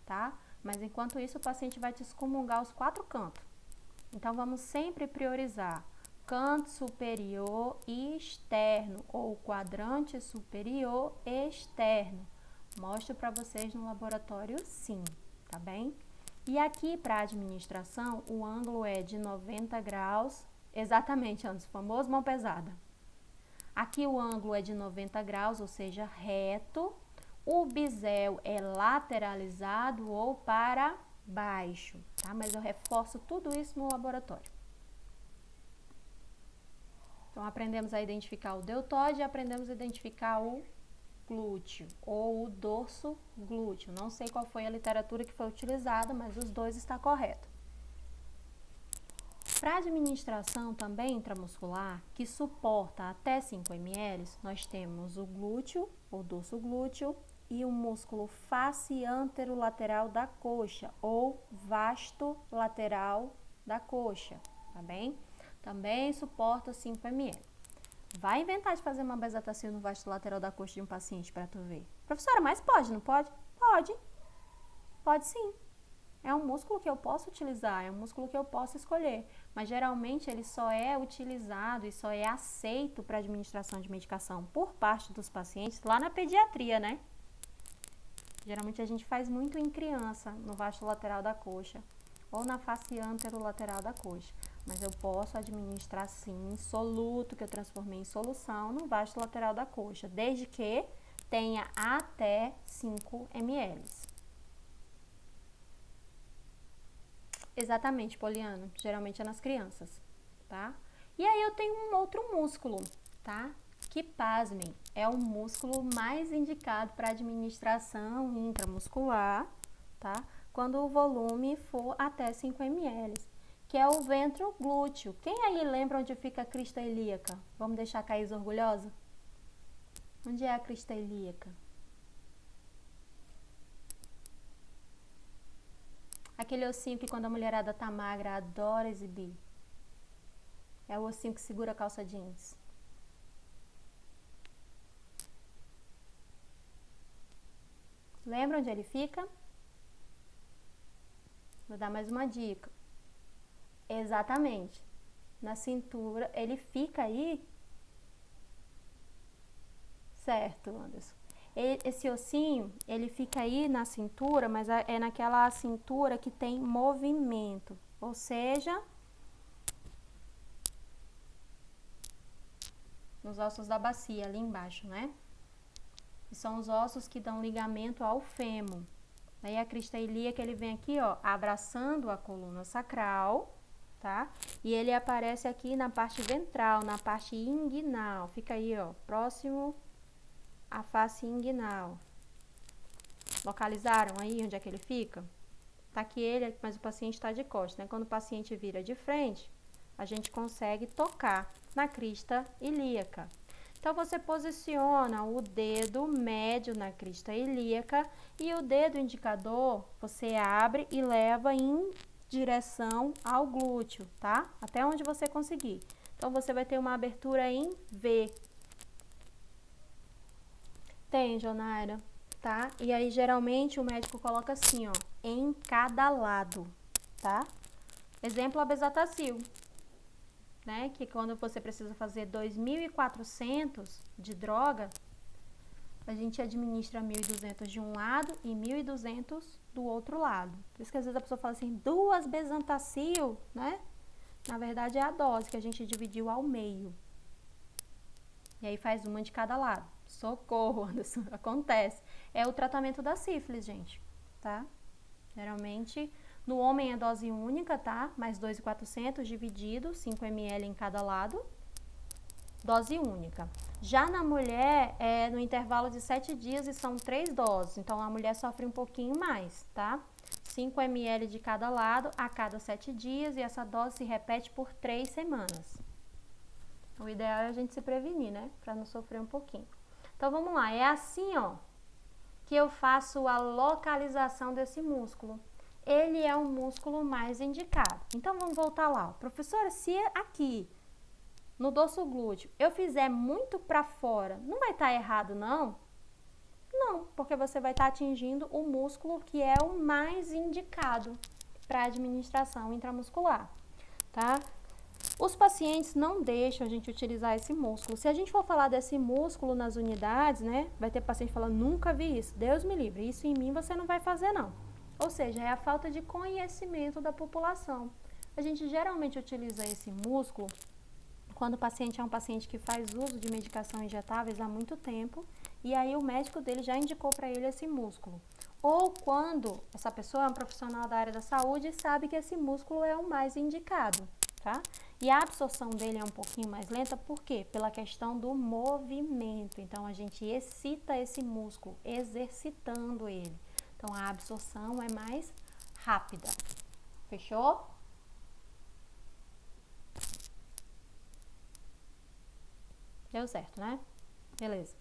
tá? Mas enquanto isso, o paciente vai te excomungar os 4 cantos. Então, vamos sempre priorizar canto superior e externo, ou quadrante superior e externo. Mostro para vocês no laboratório sim, tá bem? E aqui para administração, o ângulo é de 90 graus, exatamente, Anderson, famoso mão pesada. Aqui o ângulo é de 90 graus, ou seja, reto. O bisel é lateralizado ou para baixo, tá? Mas eu reforço tudo isso no laboratório. Então, aprendemos a identificar o deltoide e aprendemos a identificar o glúteo ou o dorso glúteo. Não sei qual foi a literatura que foi utilizada, mas os dois está correto. Para administração também intramuscular, que suporta até 5 ml, nós temos o glúteo, ou dorso glúteo, e o músculo face anterolateral da coxa, ou vasto lateral da coxa, tá bem? Também suporta 5 ml. Vai inventar de fazer uma bezetacil no vasto lateral da coxa de um paciente para tu ver. Professora, mas pode, não pode? Pode. Pode sim. É um músculo que eu posso utilizar, é um músculo que eu posso escolher. Mas geralmente ele só é utilizado e só é aceito para administração de medicação por parte dos pacientes lá na pediatria, né? Geralmente a gente faz muito em criança, no vasto lateral da coxa ou na face anterolateral da coxa. Mas eu posso administrar sim soluto, que eu transformei em solução, no vasto lateral da coxa, desde que tenha até 5 ml. Exatamente, Poliana, geralmente é nas crianças, tá? E aí eu tenho um outro músculo, tá? Que, pasmem, é o músculo mais indicado para administração intramuscular, tá? Quando o volume for até 5 ml, que é o ventro glúteo. Quem aí lembra onde fica a crista ilíaca? Vamos deixar a Caís orgulhosa? Onde é a crista ilíaca? Aquele ossinho que quando a mulherada tá magra adora exibir. É o ossinho que segura a calça jeans. Lembra onde ele fica? Vou dar mais uma dica. Exatamente. Na cintura, ele fica aí. Certo, Anderson. Esse ossinho, ele fica aí na cintura, mas é naquela cintura que tem movimento. Ou seja, nos ossos da bacia, ali embaixo, né? E são os ossos que dão ligamento ao fêmur. Aí a crista ilíaca, ele vem aqui, ó, abraçando a coluna sacral, tá? E ele aparece aqui na parte ventral, na parte inguinal. Fica aí, ó, próximo à face inguinal. Localizaram aí onde é que ele fica? Tá aqui ele, mas o paciente está de costas, né? Quando o paciente vira de frente, a gente consegue tocar na crista ilíaca. Então, você posiciona o dedo médio na crista ilíaca e o dedo indicador você abre e leva em direção ao glúteo, tá? Até onde você conseguir. Então, você vai ter uma abertura em V. Tem, Jonaira, tá? E aí, geralmente, o médico coloca assim, ó, em cada lado, tá? Exemplo, a bezetacil. Né, que quando você precisa fazer 2.400 de droga, a gente administra 1.200 de um lado e 1.200 do outro lado. Por isso que às vezes a pessoa fala assim, 2 bezetacil, né? Na verdade é a dose que a gente dividiu ao meio. E aí faz uma de cada lado. Socorro, Anderson, acontece. É o tratamento da sífilis, gente, tá? Geralmente... No homem é dose única, tá? Mais 2.400 dividido, 5 ml em cada lado, dose única. Já na mulher, é no intervalo de 7 dias e são 3 doses, então a mulher sofre um pouquinho mais, tá? 5 ml de cada lado a cada 7 dias e essa dose se repete por 3 semanas. O ideal é a gente se prevenir, né? Pra não sofrer um pouquinho. Então, vamos lá. É assim, ó, que eu faço a localização desse músculo. Ele é o músculo mais indicado. Então, vamos voltar lá. Professora, se aqui no dorso glúteo, eu fizer muito para fora, não vai estar errado, não? Não, porque você vai estar atingindo o músculo que é o mais indicado para administração intramuscular, tá? Os pacientes não deixam a gente utilizar esse músculo. Se a gente for falar desse músculo nas unidades, né, vai ter paciente falando, nunca vi isso, Deus me livre, isso em mim você não vai fazer não. Ou seja, é a falta de conhecimento da população. A gente geralmente utiliza esse músculo quando o paciente é um paciente que faz uso de medicação injetáveis há muito tempo e aí o médico dele já indicou para ele esse músculo. Ou quando essa pessoa é um profissional da área da saúde e sabe que esse músculo é o mais indicado, tá? E a absorção dele é um pouquinho mais lenta, por quê? Pela questão do movimento. Então, a gente excita esse músculo, exercitando ele. Então, a absorção é mais rápida. Fechou? Deu certo, né? Beleza.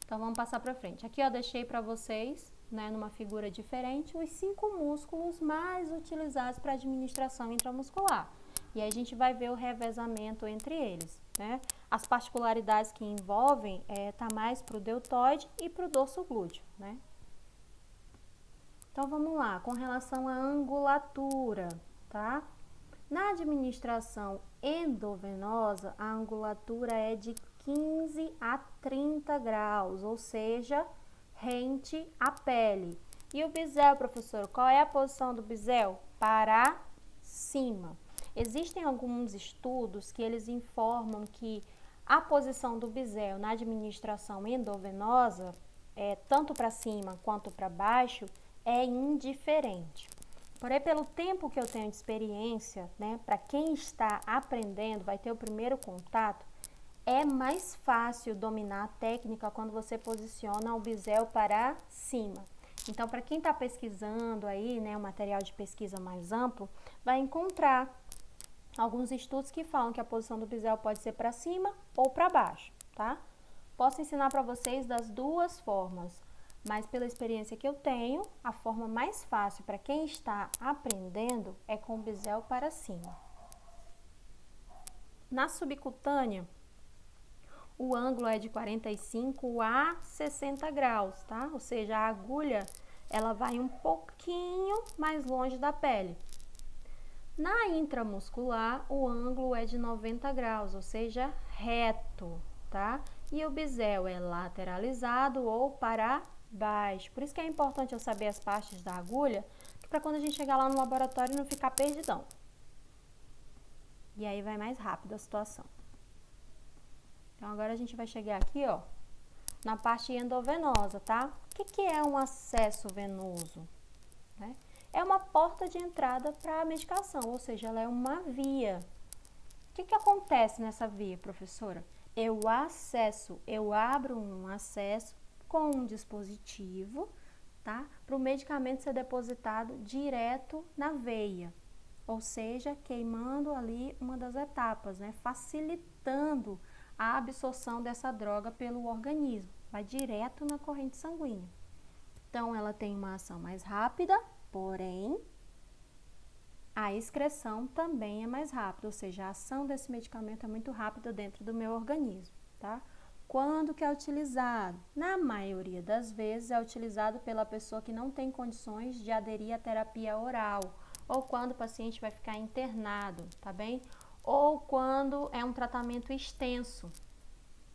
Então, vamos passar para frente. Aqui, ó, deixei para vocês, né, numa figura diferente, os 5 músculos mais utilizados para administração intramuscular. E aí a gente vai ver o revezamento entre eles, né? As particularidades que envolvem tá mais para o deltoide e para o dorso glúteo, né? Então, vamos lá. Com relação à angulatura, tá? Na administração endovenosa, a angulatura é de 15 a 30 graus, ou seja, rente à pele. E o bisel, professor, qual é a posição do bisel? Para cima. Existem alguns estudos que eles informam que a posição do bisel na administração endovenosa, tanto para cima quanto para baixo, é indiferente. Porém, pelo tempo que eu tenho de experiência, né, para quem está aprendendo, vai ter o primeiro contato, é mais fácil dominar a técnica quando você posiciona o bisel para cima. Então, para quem está pesquisando aí, né, um material de pesquisa mais amplo, vai encontrar alguns estudos que falam que a posição do bisel pode ser para cima ou para baixo, tá? Posso ensinar para vocês das duas formas, mas pela experiência que eu tenho, a forma mais fácil para quem está aprendendo é com o bisel para cima. Na subcutânea, o ângulo é de 45 a 60 graus, tá? Ou seja, a agulha, ela vai um pouquinho mais longe da pele. Na intramuscular, o ângulo é de 90 graus, ou seja, reto, tá? E o bisel é lateralizado ou para baixo. Por isso que é importante eu saber as partes da agulha, para quando a gente chegar lá no laboratório não ficar perdidão. E aí vai mais rápido a situação. Então, agora a gente vai chegar aqui, ó, na parte endovenosa, tá? O que é um acesso venoso? Né? É uma porta de entrada para a medicação, ou seja, ela é uma via. O que acontece nessa via, professora? Eu abro um acesso com um dispositivo, tá? Para o medicamento ser depositado direto na veia, ou seja, queimando ali uma das etapas, né? Facilitando a absorção dessa droga pelo organismo, vai direto na corrente sanguínea. Então, ela tem uma ação mais rápida, porém, a excreção também é mais rápida, ou seja, a ação desse medicamento é muito rápida dentro do meu organismo, tá? Quando que é utilizado? Na maioria das vezes é utilizado pela pessoa que não tem condições de aderir à terapia oral, ou quando o paciente vai ficar internado, tá bem? Ou quando é um tratamento extenso.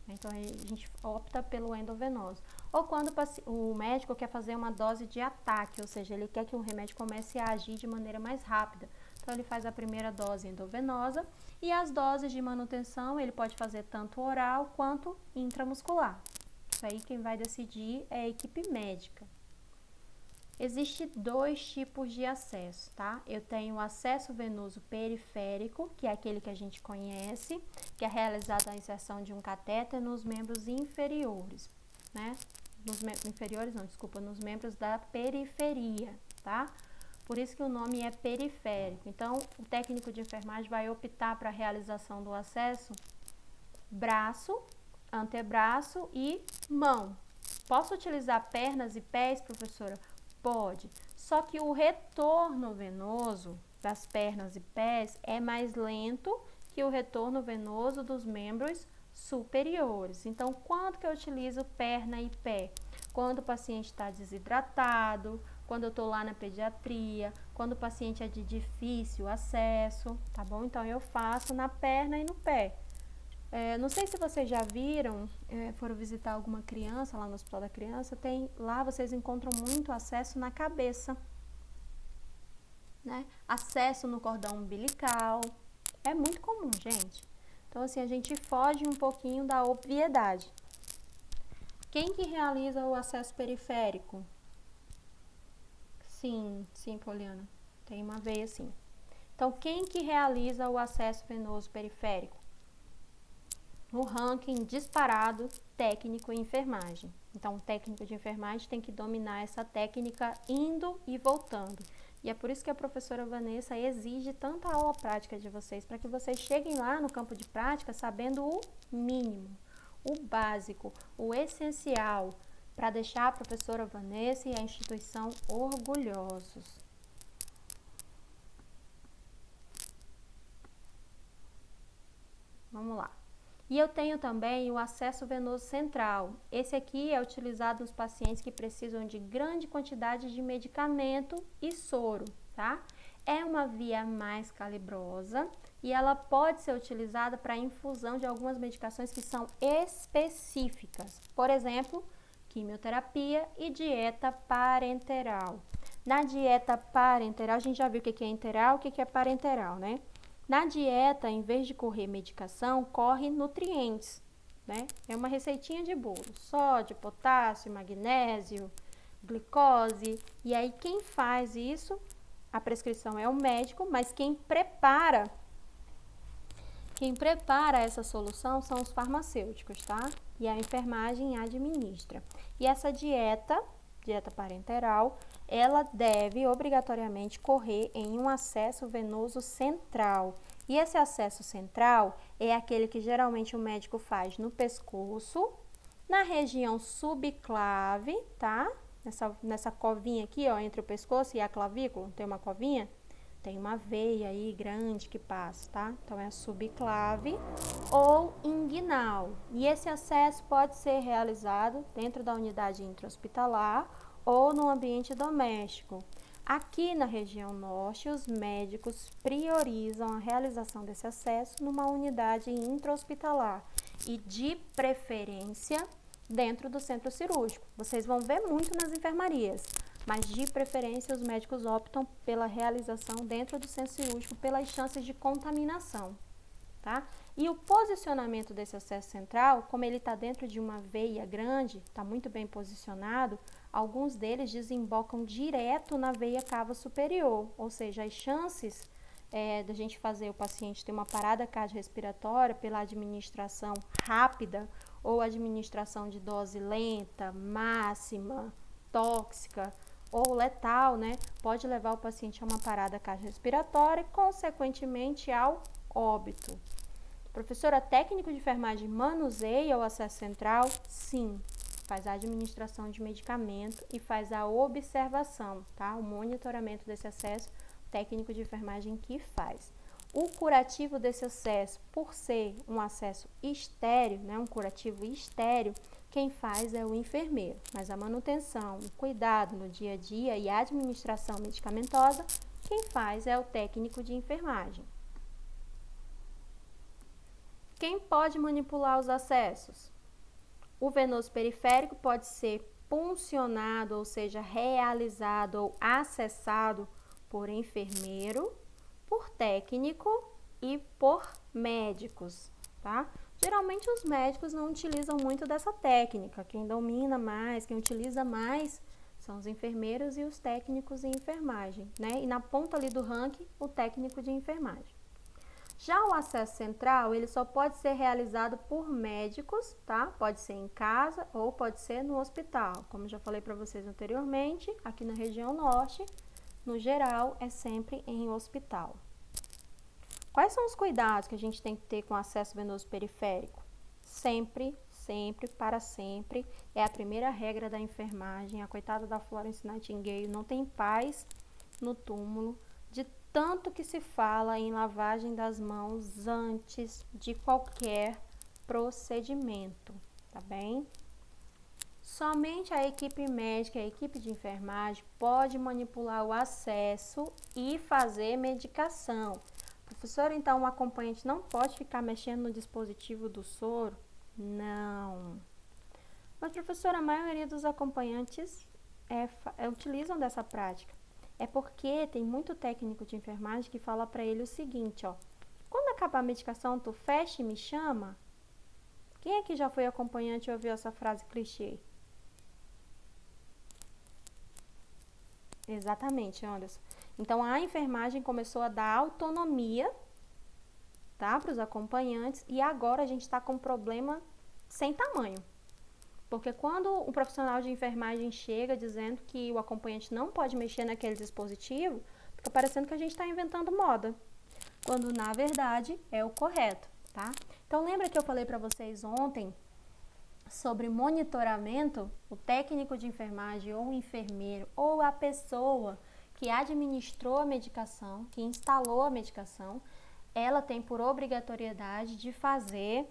Então, a gente opta pelo endovenoso. Ou quando o médico quer fazer uma dose de ataque, ou seja, ele quer que o remédio comece a agir de maneira mais rápida. Então, ele faz a primeira dose endovenosa e as doses de manutenção ele pode fazer tanto oral quanto intramuscular. Isso aí quem vai decidir é a equipe médica. Existem 2 tipos de acesso, tá? Eu tenho o acesso venoso periférico, que é aquele que a gente conhece, que é realizado a inserção de um catéter nos membros inferiores, né? Nos membros da periferia, tá? Por isso que o nome é periférico. Então, o técnico de enfermagem vai optar para a realização do acesso braço, antebraço e mão. Posso utilizar pernas e pés, professora? Pode, só que o retorno venoso das pernas e pés é mais lento que o retorno venoso dos membros superiores. Então, quando que eu utilizo perna e pé? Quando o paciente está desidratado, quando eu estou lá na pediatria, quando o paciente é de difícil acesso, tá bom? Então, eu faço na perna e no pé. Não sei se vocês já viram, foram visitar alguma criança lá no Hospital da Criança, lá vocês encontram muito acesso na cabeça, né? Acesso no cordão umbilical, é muito comum, gente. Então, assim, a gente foge um pouquinho da obviedade. Quem que realiza o acesso periférico? Sim, Poliana, tem uma veia sim. Então, quem que realiza o acesso venoso periférico? No ranking disparado, técnico e enfermagem. Então, o técnico de enfermagem tem que dominar essa técnica indo e voltando. E é por isso que a professora Vanessa exige tanta aula prática de vocês, para que vocês cheguem lá no campo de prática sabendo o mínimo, o básico, o essencial, para deixar a professora Vanessa e a instituição orgulhosos. Vamos lá. E eu tenho também o acesso venoso central. Esse aqui é utilizado nos pacientes que precisam de grande quantidade de medicamento e soro, tá? É uma via mais calibrosa e ela pode ser utilizada para infusão de algumas medicações que são específicas. Por exemplo, quimioterapia e dieta parenteral. Na dieta parenteral, a gente já viu o que é enteral, o que é parenteral, né? Na dieta, em vez de correr medicação, corre nutrientes, né? É uma receitinha de bolo, sódio, potássio, magnésio, glicose. E aí, quem faz isso, a prescrição é o médico, mas quem prepara essa solução são os farmacêuticos, tá? E a enfermagem administra. E essa dieta parenteral, ela deve obrigatoriamente correr em um acesso venoso central. E esse acesso central é aquele que geralmente o médico faz no pescoço, na região subclave, tá? Nessa covinha aqui, ó, entre o pescoço e a clavícula, tem uma covinha? Tem uma veia aí grande que passa, tá? Então, é a subclave ou inguinal. E esse acesso pode ser realizado dentro da unidade intra-hospitalar ou no ambiente doméstico. Aqui na região norte, os médicos priorizam a realização desse acesso numa unidade intra-hospitalar e, de preferência, dentro do centro cirúrgico. Vocês vão ver muito nas enfermarias, mas de preferência os médicos optam pela realização dentro do centro cirúrgico pelas chances de contaminação, tá? E o posicionamento desse acesso central, como ele está dentro de uma veia grande, está muito bem posicionado, alguns deles desembocam direto na veia cava superior, ou seja, as chances da gente fazer o paciente ter uma parada cardiorrespiratória pela administração rápida ou administração de dose lenta, máxima, tóxica ou letal, né, pode levar o paciente a uma parada cardiorrespiratória e, consequentemente, ao óbito. Professora, técnico de enfermagem manuseia o acesso central? Sim, faz a administração de medicamento e faz a observação, tá? O monitoramento desse acesso, técnico de enfermagem que faz. O curativo desse acesso, por ser um acesso estéreo, né, um curativo estéreo, quem faz é o enfermeiro, mas a manutenção, o cuidado no dia a dia e a administração medicamentosa, quem faz é o técnico de enfermagem. Quem pode manipular os acessos? O venoso periférico pode ser puncionado, ou seja, realizado ou acessado por enfermeiro, por técnico e por médicos, tá? Geralmente os médicos não utilizam muito dessa técnica. Quem domina mais, quem utiliza mais são os enfermeiros e os técnicos em enfermagem, né? E na ponta ali do ranking, o técnico de enfermagem. Já o acesso central, ele só pode ser realizado por médicos, tá? Pode ser em casa ou pode ser no hospital. Como já falei para vocês anteriormente, aqui na região norte, no geral, é sempre em hospital. Quais são os cuidados que a gente tem que ter com acesso venoso periférico? Sempre, para sempre, é a primeira regra da enfermagem. A coitada da Florence Nightingale não tem paz no túmulo de tanto que se fala em lavagem das mãos antes de qualquer procedimento, tá bem? Somente a equipe médica, a equipe de enfermagem pode manipular o acesso e fazer medicação. Professora, então o acompanhante não pode ficar mexendo no dispositivo do soro? Não. Mas, professora, a maioria dos acompanhantes utilizam dessa prática. É porque tem muito técnico de enfermagem que fala para ele o seguinte, ó. Quando acabar a medicação, tu fecha e me chama? Quem aqui já foi acompanhante e ouviu essa frase clichê? Exatamente, Anderson. Então, a enfermagem começou a dar autonomia, tá, para os acompanhantes, e agora a gente está com um problema sem tamanho. Porque quando um profissional de enfermagem chega dizendo que o acompanhante não pode mexer naquele dispositivo, fica parecendo que a gente está inventando moda, quando na verdade é o correto, tá? Então, lembra que eu falei para vocês ontem sobre monitoramento? O técnico de enfermagem ou o enfermeiro ou a pessoa que administrou a medicação, que instalou a medicação, ela tem por obrigatoriedade de fazer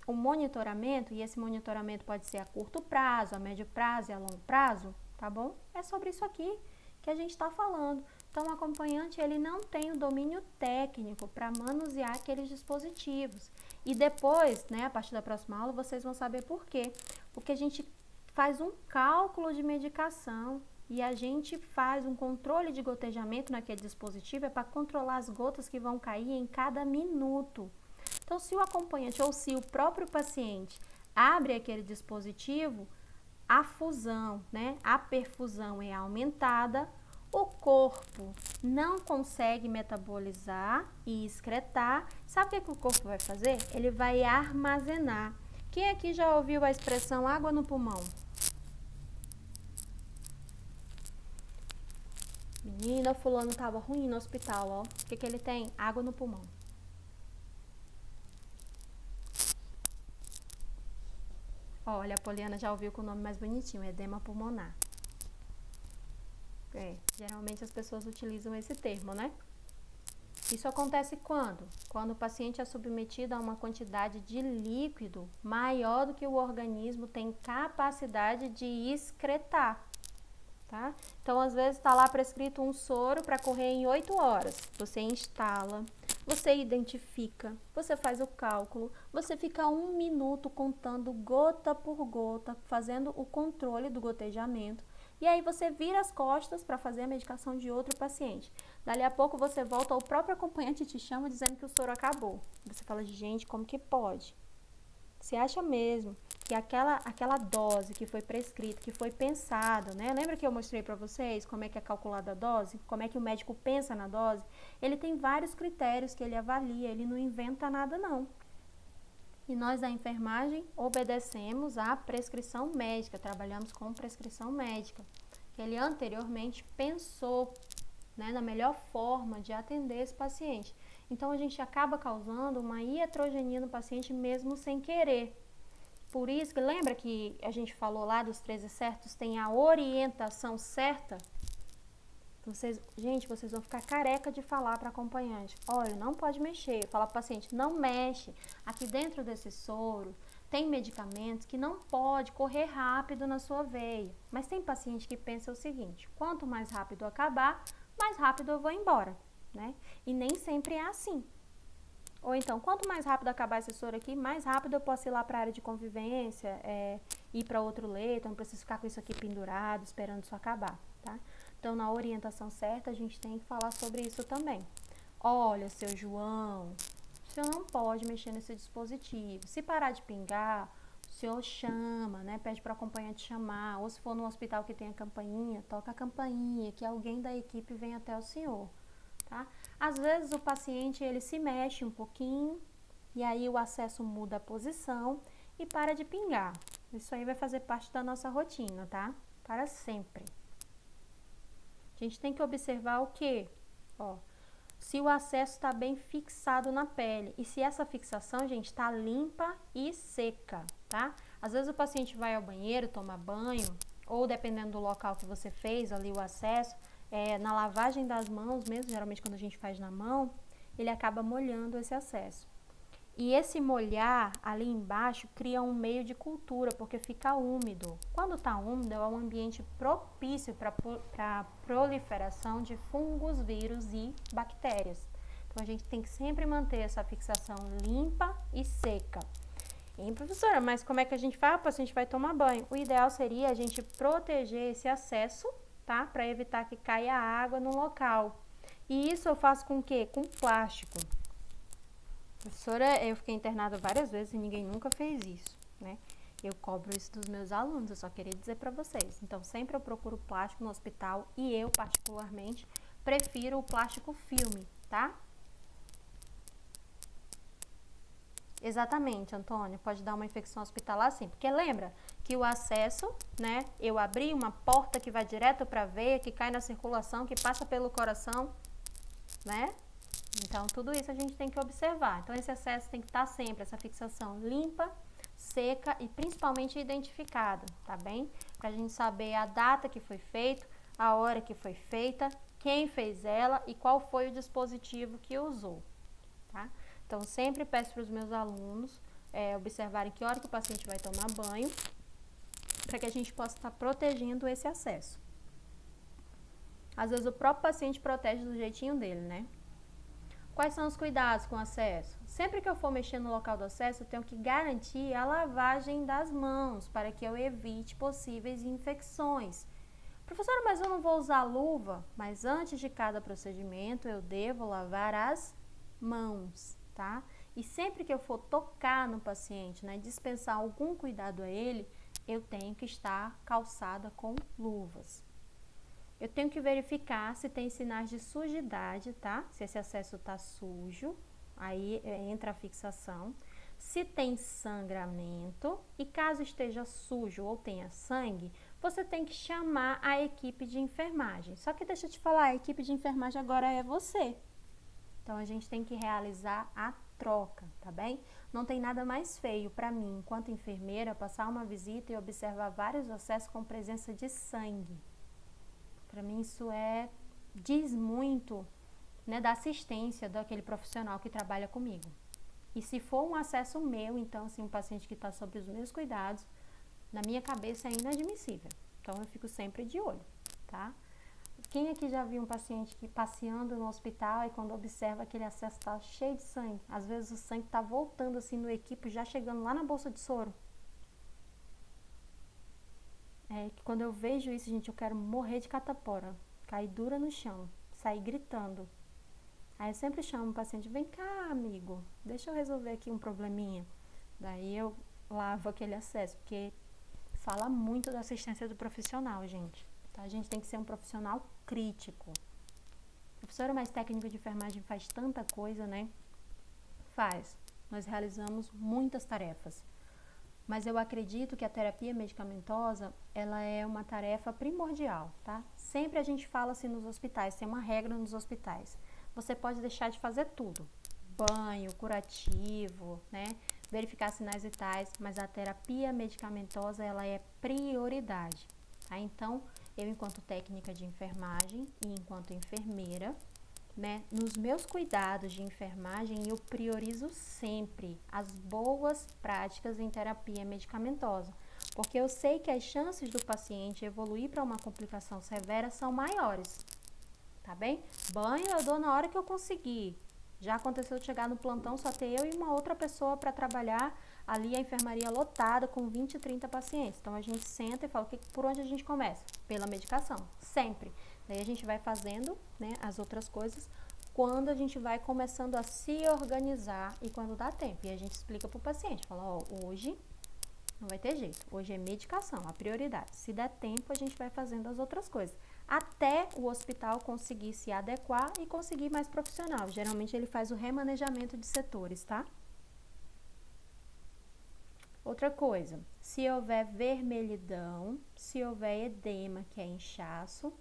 o monitoramento, e esse monitoramento pode ser a curto prazo, a médio prazo e a longo prazo, tá bom? É sobre isso aqui que a gente está falando. Então, o acompanhante, ele não tem o domínio técnico para manusear aqueles dispositivos. E depois, né, a partir da próxima aula, vocês vão saber por quê. Porque a gente faz um cálculo de medicação e a gente faz um controle de gotejamento naquele dispositivo, é para controlar as gotas que vão cair em cada minuto. Então, se o acompanhante ou se o próprio paciente abre aquele dispositivo, a fusão, né, a perfusão é aumentada, o corpo não consegue metabolizar e excretar. Sabe o que o corpo vai fazer? Ele vai armazenar. Quem aqui já ouviu a expressão água no pulmão? Menina, fulano estava ruim no hospital, ó. O que ele tem? Água no pulmão. Olha, a Poliana já ouviu com o nome mais bonitinho, edema pulmonar. Geralmente as pessoas utilizam esse termo, né? Isso acontece quando? Quando o paciente é submetido a uma quantidade de líquido maior do que o organismo tem capacidade de excretar, tá? Então, às vezes, está lá prescrito um soro para correr em 8 horas. Você instala, você identifica, você faz o cálculo, você fica 1 minuto contando gota por gota, fazendo o controle do gotejamento. E aí você vira as costas para fazer a medicação de outro paciente. Dali a pouco você volta, o próprio acompanhante te chama dizendo que o soro acabou. Você fala, gente, como que pode? Você acha mesmo que aquela dose que foi prescrita, que foi pensada, né? Lembra que eu mostrei para vocês como é que é calculada a dose? Como é que o médico pensa na dose? Ele tem vários critérios que ele avalia, ele não inventa nada não. E nós da enfermagem obedecemos à prescrição médica, trabalhamos com prescrição médica, que ele anteriormente pensou, né, na melhor forma de atender esse paciente. Então, a gente acaba causando uma iatrogenia no paciente mesmo sem querer. Por isso, que lembra que a gente falou lá dos 13 certos, tem a orientação certa? Gente, vocês vão ficar careca de falar para acompanhante. Olha, não pode mexer. Falar para o paciente, não mexe. Aqui dentro desse soro tem medicamentos que não pode correr rápido na sua veia. Mas tem paciente que pensa o seguinte, quanto mais rápido acabar, mais rápido eu vou embora, né? E nem sempre é assim. Ou então, quanto mais rápido acabar esse soro aqui, mais rápido eu posso ir lá para a área de convivência, ir para outro leito, eu não preciso ficar com isso aqui pendurado, esperando isso acabar, tá? Então, na orientação certa, a gente tem que falar sobre isso também. Olha, seu João, o senhor não pode mexer nesse dispositivo. Se parar de pingar, o senhor chama, né? Pede para o acompanhante chamar. Ou se for no hospital que tem a campainha, toca a campainha, que alguém da equipe vem até o senhor, tá? Às vezes, o paciente, ele se mexe um pouquinho, e aí o acesso muda a posição e para de pingar. Isso aí vai fazer parte da nossa rotina, tá? Para sempre. A gente tem que observar o quê? Ó, se o acesso está bem fixado na pele e se essa fixação, gente, está limpa e seca, tá? Às vezes o paciente vai ao banheiro, toma banho, ou dependendo do local que você fez ali o acesso, na lavagem das mãos mesmo, geralmente quando a gente faz na mão, ele acaba molhando esse acesso. E esse molhar ali embaixo cria um meio de cultura, porque fica úmido. Quando está úmido, é um ambiente propício para a proliferação de fungos, vírus e bactérias. Então, a gente tem que sempre manter essa fixação limpa e seca. E, professora, mas como é que a gente faz? O paciente vai tomar banho. O ideal seria a gente proteger esse acesso, tá? Para evitar que caia água no local. E isso eu faço com o quê? Com plástico. Professora, eu fiquei internada várias vezes e ninguém nunca fez isso, né? Eu cobro isso dos meus alunos, eu só queria dizer para vocês. Então, sempre eu procuro plástico no hospital e eu, particularmente, prefiro o plástico filme, tá? Exatamente, Antônio, pode dar uma infecção hospitalar sim, porque lembra que o acesso, né, eu abri uma porta que vai direto para a veia, que cai na circulação, que passa pelo coração, né? Então, tudo isso a gente tem que observar. Então, esse acesso tem que estar sempre, essa fixação limpa, seca e principalmente identificada, tá bem? Pra gente saber a data que foi feito, a hora que foi feita, quem fez ela e qual foi o dispositivo que usou, tá? Então, sempre peço para os meus alunos observarem que hora que o paciente vai tomar banho, para que a gente possa estar protegendo esse acesso. Às vezes, o próprio paciente protege do jeitinho dele, né? Quais são os cuidados com o acesso? Sempre que eu for mexer no local do acesso, eu tenho que garantir a lavagem das mãos, para que eu evite possíveis infecções. Professora, mas eu não vou usar luva? Mas antes de cada procedimento, eu devo lavar as mãos, tá? E sempre que eu for tocar no paciente, né, dispensar algum cuidado a ele, eu tenho que estar calçada com luvas. Eu tenho que verificar se tem sinais de sujidade, tá? Se esse acesso tá sujo, aí entra a fixação. Se tem sangramento e caso esteja sujo ou tenha sangue, você tem que chamar a equipe de enfermagem. Só que deixa eu te falar, a equipe de enfermagem agora é você. Então, a gente tem que realizar a troca, tá bem? Não tem nada mais feio para mim, enquanto enfermeira, passar uma visita e observar vários acessos com presença de sangue. Para mim isso diz muito, né, da assistência daquele profissional que trabalha comigo. E se for um acesso meu, então assim, um paciente que está sob os meus cuidados, na minha cabeça é inadmissível. Então eu fico sempre de olho, tá? Quem aqui já viu um paciente que passeando no hospital e quando observa aquele acesso está cheio de sangue, às vezes o sangue está voltando assim no equipo, já chegando lá na bolsa de soro? Que quando eu vejo isso, gente, eu quero morrer de catapora, cair dura no chão, sair gritando. Aí eu sempre chamo o paciente, vem cá, amigo, deixa eu resolver aqui um probleminha. Daí eu lavo aquele acesso, porque fala muito da assistência do profissional, gente. Tá? A gente tem que ser um profissional crítico. Professora, mas técnico de enfermagem faz tanta coisa, né? Faz. Nós realizamos muitas tarefas. Mas eu acredito que a terapia medicamentosa, ela é uma tarefa primordial, tá? Sempre a gente fala assim nos hospitais, tem uma regra nos hospitais. Você pode deixar de fazer tudo, banho, curativo, né? Verificar sinais vitais, mas a terapia medicamentosa, ela é prioridade, tá? Então, eu enquanto técnica de enfermagem e enquanto enfermeira, né, nos meus cuidados de enfermagem, eu priorizo sempre as boas práticas em terapia medicamentosa, porque eu sei que as chances do paciente evoluir para uma complicação severa são maiores, tá bem? Banho eu dou na hora que eu conseguir. Já aconteceu de chegar no plantão, só ter eu e uma outra pessoa para trabalhar, ali a enfermaria lotada com 20, 30 pacientes. Então a gente senta e fala, por onde a gente começa? Pela medicação, sempre. Daí a gente vai fazendo, né, as outras coisas quando a gente vai começando a se organizar e quando dá tempo. E a gente explica para o paciente, fala, ó, hoje não vai ter jeito, hoje é medicação, a prioridade. Se der tempo, a gente vai fazendo as outras coisas. Até o hospital conseguir se adequar e conseguir mais profissional. Geralmente ele faz o remanejamento de setores, tá? Outra coisa, se houver vermelhidão, se houver edema, que é inchaço,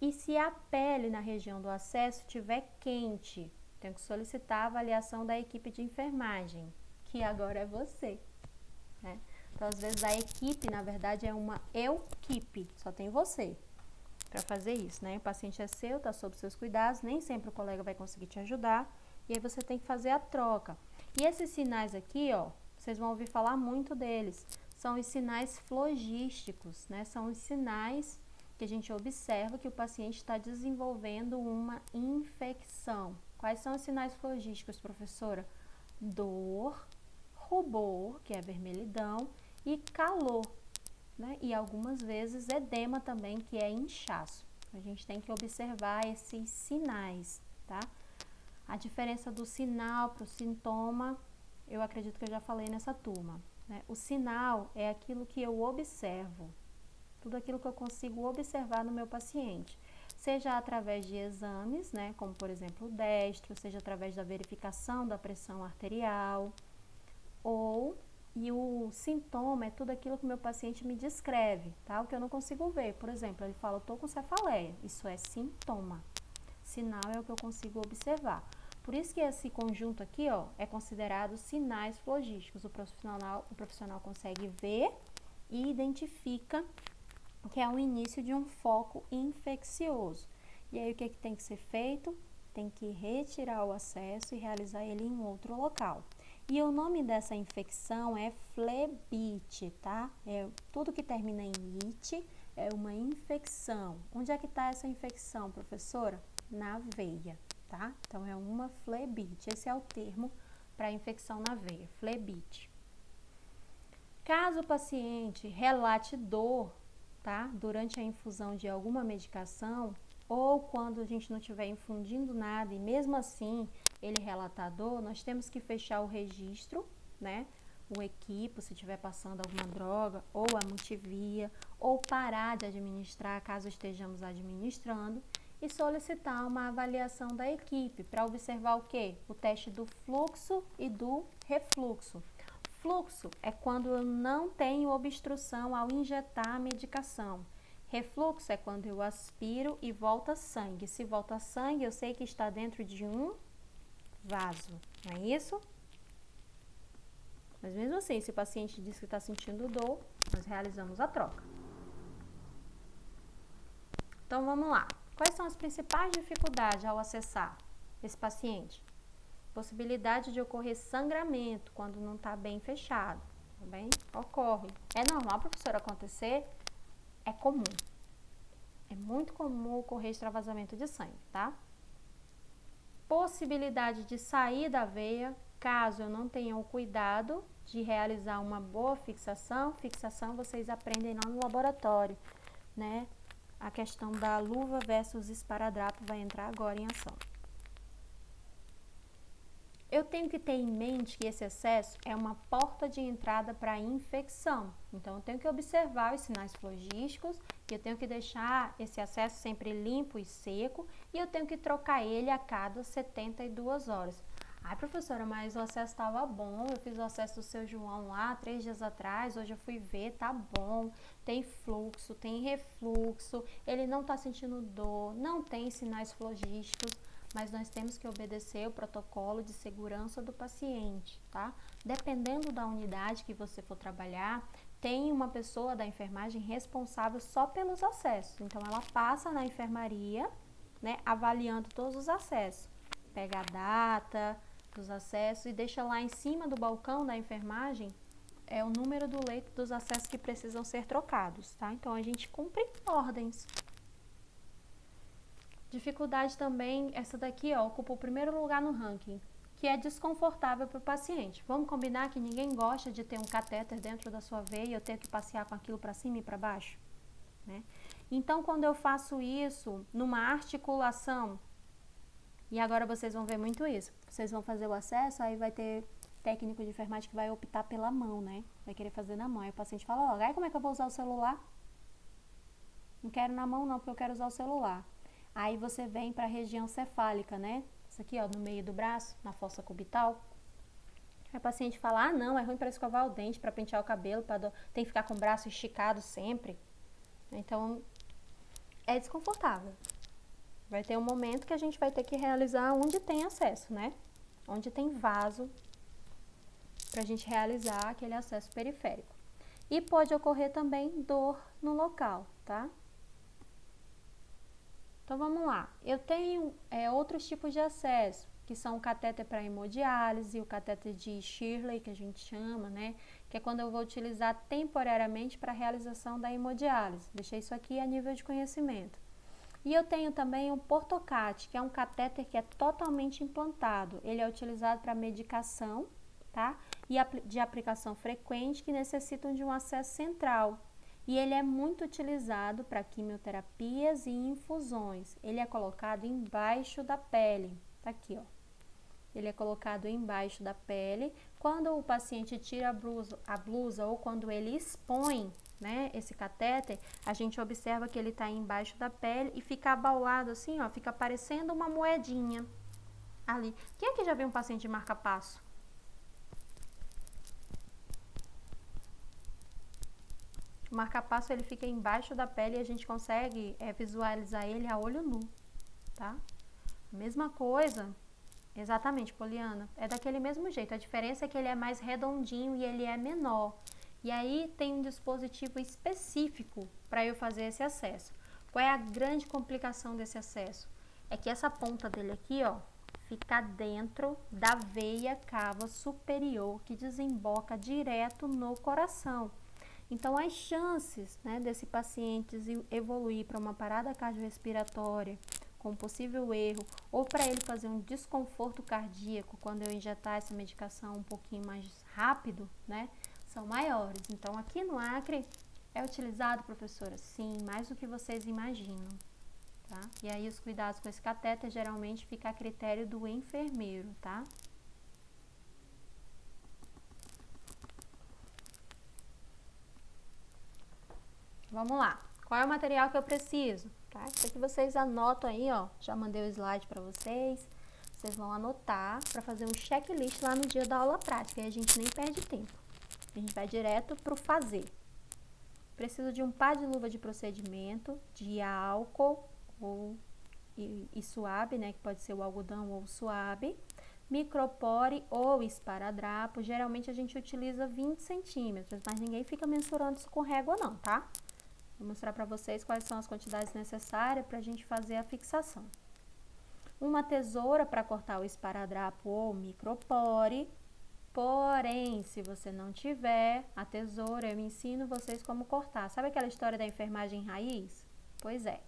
e se a pele na região do acesso estiver quente, tem que solicitar a avaliação da equipe de enfermagem, que agora é você, né? Então, às vezes, a equipe, na verdade, é uma equipe, só tem você. para fazer isso, né? O paciente é seu, tá sob seus cuidados, nem sempre o colega vai conseguir te ajudar, e aí você tem que fazer a troca. E esses sinais aqui, ó, vocês vão ouvir falar muito deles, são os sinais flogísticos, né? São os sinais que a gente observa que o paciente está desenvolvendo uma infecção. Quais são os sinais flogísticos, professora? Dor, rubor, que é vermelhidão, e calor, né? E algumas vezes edema também, que é inchaço. A gente tem que observar esses sinais, tá? A diferença do sinal para o sintoma, eu acredito que eu já falei nessa turma, né? O sinal é aquilo que eu observo, tudo aquilo que eu consigo observar no meu paciente, seja através de exames, né, como por exemplo o destro, seja através da verificação da pressão arterial, e o sintoma é tudo aquilo que o meu paciente me descreve, tá? O que eu não consigo ver, por exemplo, ele fala, eu tô com cefaleia, isso é sintoma. Sinal é o que eu consigo observar. Por isso que esse conjunto aqui, ó, é considerado sinais flogísticos. O profissional consegue ver e identifica que é o início de um foco infeccioso. E aí o que tem que ser feito? Tem que retirar o acesso e realizar ele em outro local. E o nome dessa infecção é flebite, tá? Tudo que termina em ite é uma infecção. Onde é que está essa infecção, professora? Na veia, tá? Então é uma flebite. Esse é o termo para infecção na veia, flebite. Caso o paciente relate dor, tá? Durante a infusão de alguma medicação, ou quando a gente não estiver infundindo nada e mesmo assim ele relatar dor, nós temos que fechar o registro, né? O equipo, se estiver passando alguma droga, ou a multivia, ou parar de administrar caso estejamos administrando, e solicitar uma avaliação da equipe para observar o quê? O teste do fluxo e do refluxo. Fluxo é quando eu não tenho obstrução ao injetar a medicação. Refluxo é quando eu aspiro e volta sangue. Se volta sangue, eu sei que está dentro de um vaso, não é isso? Mas mesmo assim, se o paciente diz que está sentindo dor, nós realizamos a troca. Então vamos lá. Quais são as principais dificuldades ao acessar esse paciente? Possibilidade de ocorrer sangramento quando não está bem fechado, tá bem? Ocorre. É normal, professora, acontecer? É comum. É muito comum ocorrer extravasamento de sangue, tá? Possibilidade de sair da veia, caso eu não tenha o cuidado de realizar uma boa fixação. Fixação vocês aprendem lá no laboratório, né? A questão da luva versus esparadrapo vai entrar agora em ação. Eu tenho que ter em mente que esse excesso é uma porta de entrada para a infecção. Então, eu tenho que observar os sinais flogísticos, e eu tenho que deixar esse acesso sempre limpo e seco, e eu tenho que trocar ele a cada 72 horas. Ai, professora, mas o acesso estava bom, eu fiz o acesso do seu João lá 3 dias atrás, hoje eu fui ver, tá bom, tem fluxo, tem refluxo, ele não está sentindo dor, não tem sinais flogísticos, mas nós temos que obedecer o protocolo de segurança do paciente, tá? Dependendo da unidade que você for trabalhar, tem uma pessoa da enfermagem responsável só pelos acessos, então ela passa na enfermaria, né, avaliando todos os acessos, pega a data dos acessos e deixa lá em cima do balcão da enfermagem o número do leito dos acessos que precisam ser trocados, tá? Então a gente cumpre ordens. Dificuldade também, essa daqui, ó, ocupa o primeiro lugar no ranking, que é desconfortável para o paciente. Vamos combinar que ninguém gosta de ter um catéter dentro da sua veia e eu tenho que passear com aquilo para cima e para baixo, né? Então, quando eu faço isso numa articulação, e agora vocês vão ver muito isso, vocês vão fazer o acesso, aí vai ter técnico de enfermagem que vai optar pela mão, né? Vai querer fazer na mão. Aí o paciente fala, ó, aí como é que eu vou usar o celular? Não quero na mão não, porque eu quero usar o celular. Aí você vem para a região cefálica, né? Isso aqui, ó, no meio do braço, na fossa cubital. Aí o paciente fala, ah, não, é ruim para escovar o dente, para pentear o cabelo, tem que ficar com o braço esticado sempre. Então, é desconfortável. Vai ter um momento que a gente vai ter que realizar onde tem acesso, né? Onde tem vaso, para a gente realizar aquele acesso periférico. E pode ocorrer também dor no local, tá? Então, vamos lá. Eu tenho outros tipos de acesso, que são o catéter para hemodiálise, o catéter de Shirley, que a gente chama, né? Que é quando eu vou utilizar temporariamente para a realização da hemodiálise. Deixei isso aqui a nível de conhecimento. E eu tenho também o Portocat, que é um catéter que é totalmente implantado. Ele é utilizado para medicação, tá? E de aplicação frequente, que necessitam de um acesso central. E ele é muito utilizado para quimioterapias e infusões. Ele é colocado embaixo da pele. Tá aqui, ó. Ele é colocado embaixo da pele. Quando o paciente tira a blusa ou quando ele expõe, né, esse catéter, a gente observa que ele está embaixo da pele e fica abaulado assim, ó, fica parecendo uma moedinha ali. Quem aqui já viu um paciente de marca-passo? O marca-passo ele fica embaixo da pele e a gente consegue visualizar ele a olho nu, tá? A mesma coisa, exatamente, Poliana, é daquele mesmo jeito. A diferença é que ele é mais redondinho e ele é menor. E aí tem um dispositivo específico para eu fazer esse acesso. Qual é a grande complicação desse acesso? É que essa ponta dele aqui, ó, fica dentro da veia cava superior que desemboca direto no coração. Então, as chances, né, desse paciente evoluir para uma parada cardiorrespiratória com possível erro, ou para ele fazer um desconforto cardíaco quando eu injetar essa medicação um pouquinho mais rápido, né, são maiores. Então, aqui no Acre, é utilizado, professora? Sim, mais do que vocês imaginam, tá? E aí, os cuidados com esse catéter geralmente fica a critério do enfermeiro, tá? Vamos lá. Qual é o material que eu preciso? Tá? Isso aqui vocês anotam aí, ó. Já mandei o slide para vocês. Vocês vão anotar para fazer um checklist lá no dia da aula prática. E a gente nem perde tempo. A gente vai direto pro fazer. Preciso de um par de luva de procedimento, de álcool e suave, né? Que pode ser o algodão ou o suave. Micropore ou esparadrapo. Geralmente a gente utiliza 20 centímetros, mas ninguém fica mensurando isso com régua não, tá? Vou mostrar para vocês quais são as quantidades necessárias para a gente fazer a fixação. Uma tesoura para cortar o esparadrapo ou micropore. Porém, se você não tiver a tesoura, eu ensino vocês como cortar. Sabe aquela história da enfermagem raiz? Pois é.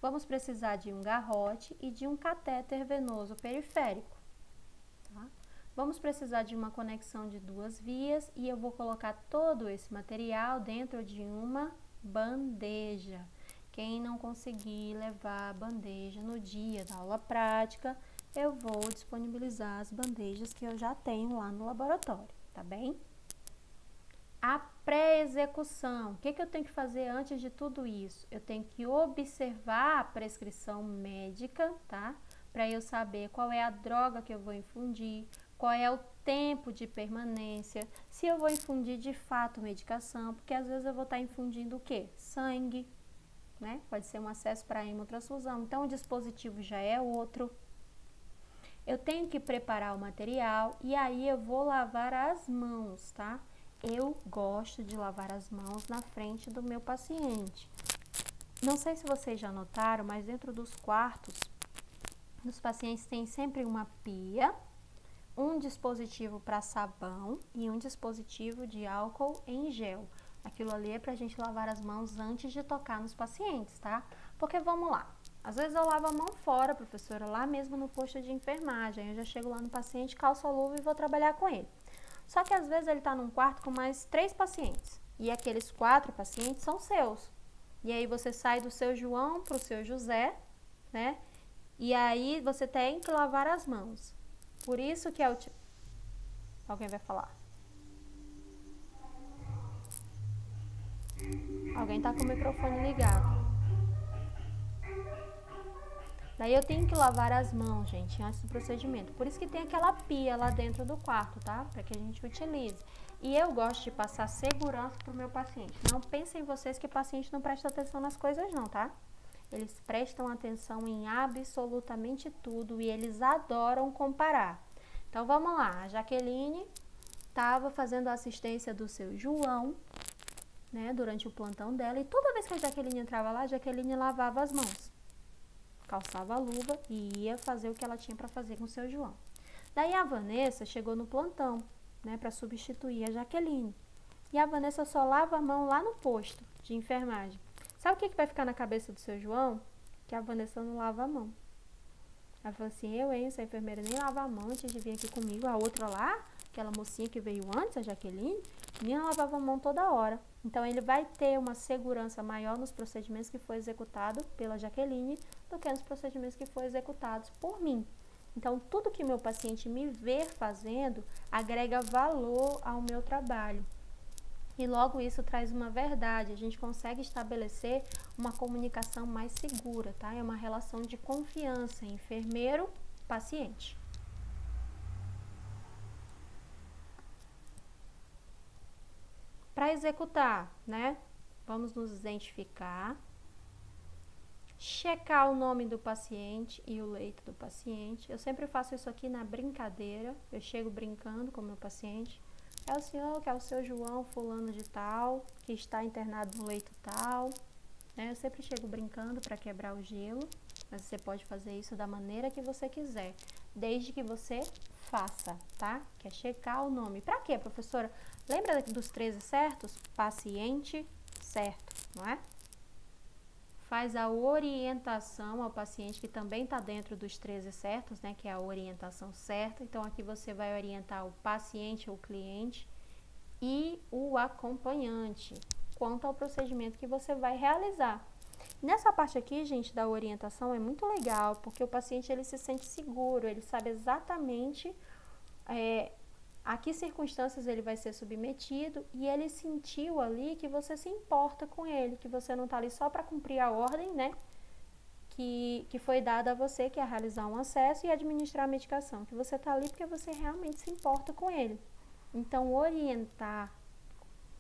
Vamos precisar de um garrote e de um catéter venoso periférico. Tá? Vamos precisar de uma conexão de 2 vias e eu vou colocar todo esse material dentro de uma bandeja. Quem não conseguir levar a bandeja no dia da aula prática, eu vou disponibilizar as bandejas que eu já tenho lá no laboratório, tá bem? A pré-execução, o que eu tenho que fazer antes de tudo isso? Eu tenho que observar a prescrição médica, tá? Para eu saber qual é a droga que eu vou infundir, qual é o tempo de permanência, se eu vou infundir de fato medicação, porque às vezes eu vou estar infundindo o quê? Sangue, né? Pode ser um acesso para hemotransfusão, então o dispositivo já é outro. Eu tenho que preparar o material e aí eu vou lavar as mãos, tá? Eu gosto de lavar as mãos na frente do meu paciente. Não sei se vocês já notaram, mas dentro dos quartos, os pacientes têm sempre uma pia, um dispositivo para sabão e um dispositivo de álcool em gel. Aquilo ali é para a gente lavar as mãos antes de tocar nos pacientes, tá? Porque vamos lá, às vezes eu lavo a mão fora, professora, lá mesmo no posto de enfermagem. Eu já chego lá no paciente, calço a luva e vou trabalhar com ele. Só que às vezes ele está num quarto com mais 3 pacientes e aqueles 4 pacientes são seus. E aí você sai do seu João para o seu José, né? E aí você tem que lavar as mãos. Por isso que é o... Alguém vai falar? Alguém tá com o microfone ligado. Daí eu tenho que lavar as mãos, gente, antes do procedimento. Por isso que tem aquela pia lá dentro do quarto, tá? Para que a gente utilize. E eu gosto de passar segurança pro meu paciente. Não pensem vocês que o paciente não presta atenção nas coisas não, tá? Eles prestam atenção em absolutamente tudo e eles adoram comparar. Então, vamos lá. A Jaqueline estava fazendo a assistência do seu João, né, durante o plantão dela. E toda vez que a Jaqueline entrava lá, a Jaqueline lavava as mãos. calçava a luva e ia fazer o que ela tinha para fazer com o seu João. Daí a Vanessa chegou no plantão, né, para substituir a Jaqueline. E a Vanessa só lava a mão lá no posto de enfermagem. Sabe o que vai ficar na cabeça do seu João? Que a Vanessa não lava a mão. Ela falou assim, essa enfermeira nem lava a mão antes de vir aqui comigo. A outra lá, aquela mocinha que veio antes, a Jaqueline, nem lavava a mão toda hora. Então, ele vai ter uma segurança maior nos procedimentos que foi executado pela Jaqueline do que nos procedimentos que foram executados por mim. Então, tudo que meu paciente me vê fazendo agrega valor ao meu trabalho. E logo isso traz uma verdade, a gente consegue estabelecer uma comunicação mais segura, tá? É uma relação de confiança, enfermeiro-paciente. Para executar, né? Vamos nos identificar, checar o nome do paciente e o leito do paciente. Eu sempre faço isso aqui na brincadeira, eu chego brincando com o meu paciente. É o senhor, que é o seu João fulano de tal, que está internado no leito tal. Né? Eu sempre chego brincando para quebrar o gelo, mas você pode fazer isso da maneira que você quiser, desde que você faça, tá? Que é checar o nome. Para quê, professora? Lembra dos 13 certos? Paciente certo, não é? Faz a orientação ao paciente, que também está dentro dos 13 certos, né? Que é a orientação certa. Então, aqui você vai orientar o paciente ou cliente e o acompanhante quanto ao procedimento que você vai realizar. Nessa parte aqui, gente, da orientação é muito legal, porque o paciente ele se sente seguro, ele sabe exatamente a que circunstâncias ele vai ser submetido e ele sentiu ali que você se importa com ele, que você não está ali só para cumprir a ordem, né, que foi dada a você, que é realizar um acesso e administrar a medicação, que você está ali porque você realmente se importa com ele. Então, orientar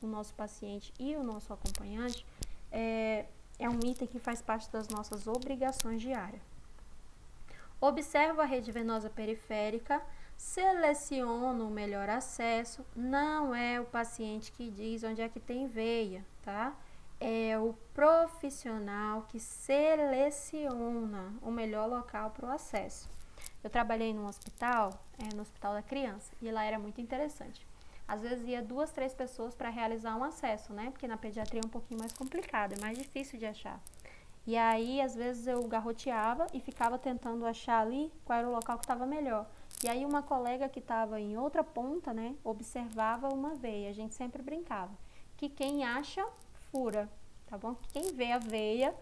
o nosso paciente e o nosso acompanhante é um item que faz parte das nossas obrigações diárias. Observa a rede venosa periférica, seleciona o melhor acesso. Não é o paciente que diz onde é que tem veia, tá? É o profissional que seleciona o melhor local para o acesso. Eu trabalhei num hospital, no Hospital da Criança, e lá era muito interessante. Às vezes ia 2, 3 pessoas para realizar um acesso, né? Porque na pediatria é um pouquinho mais complicado, é mais difícil de achar. E aí, às vezes, eu garroteava e ficava tentando achar ali qual era o local que estava melhor. E aí, uma colega que estava em outra ponta, né, observava uma veia. A gente sempre brincava que quem acha, fura, tá bom? Que quem vê a veia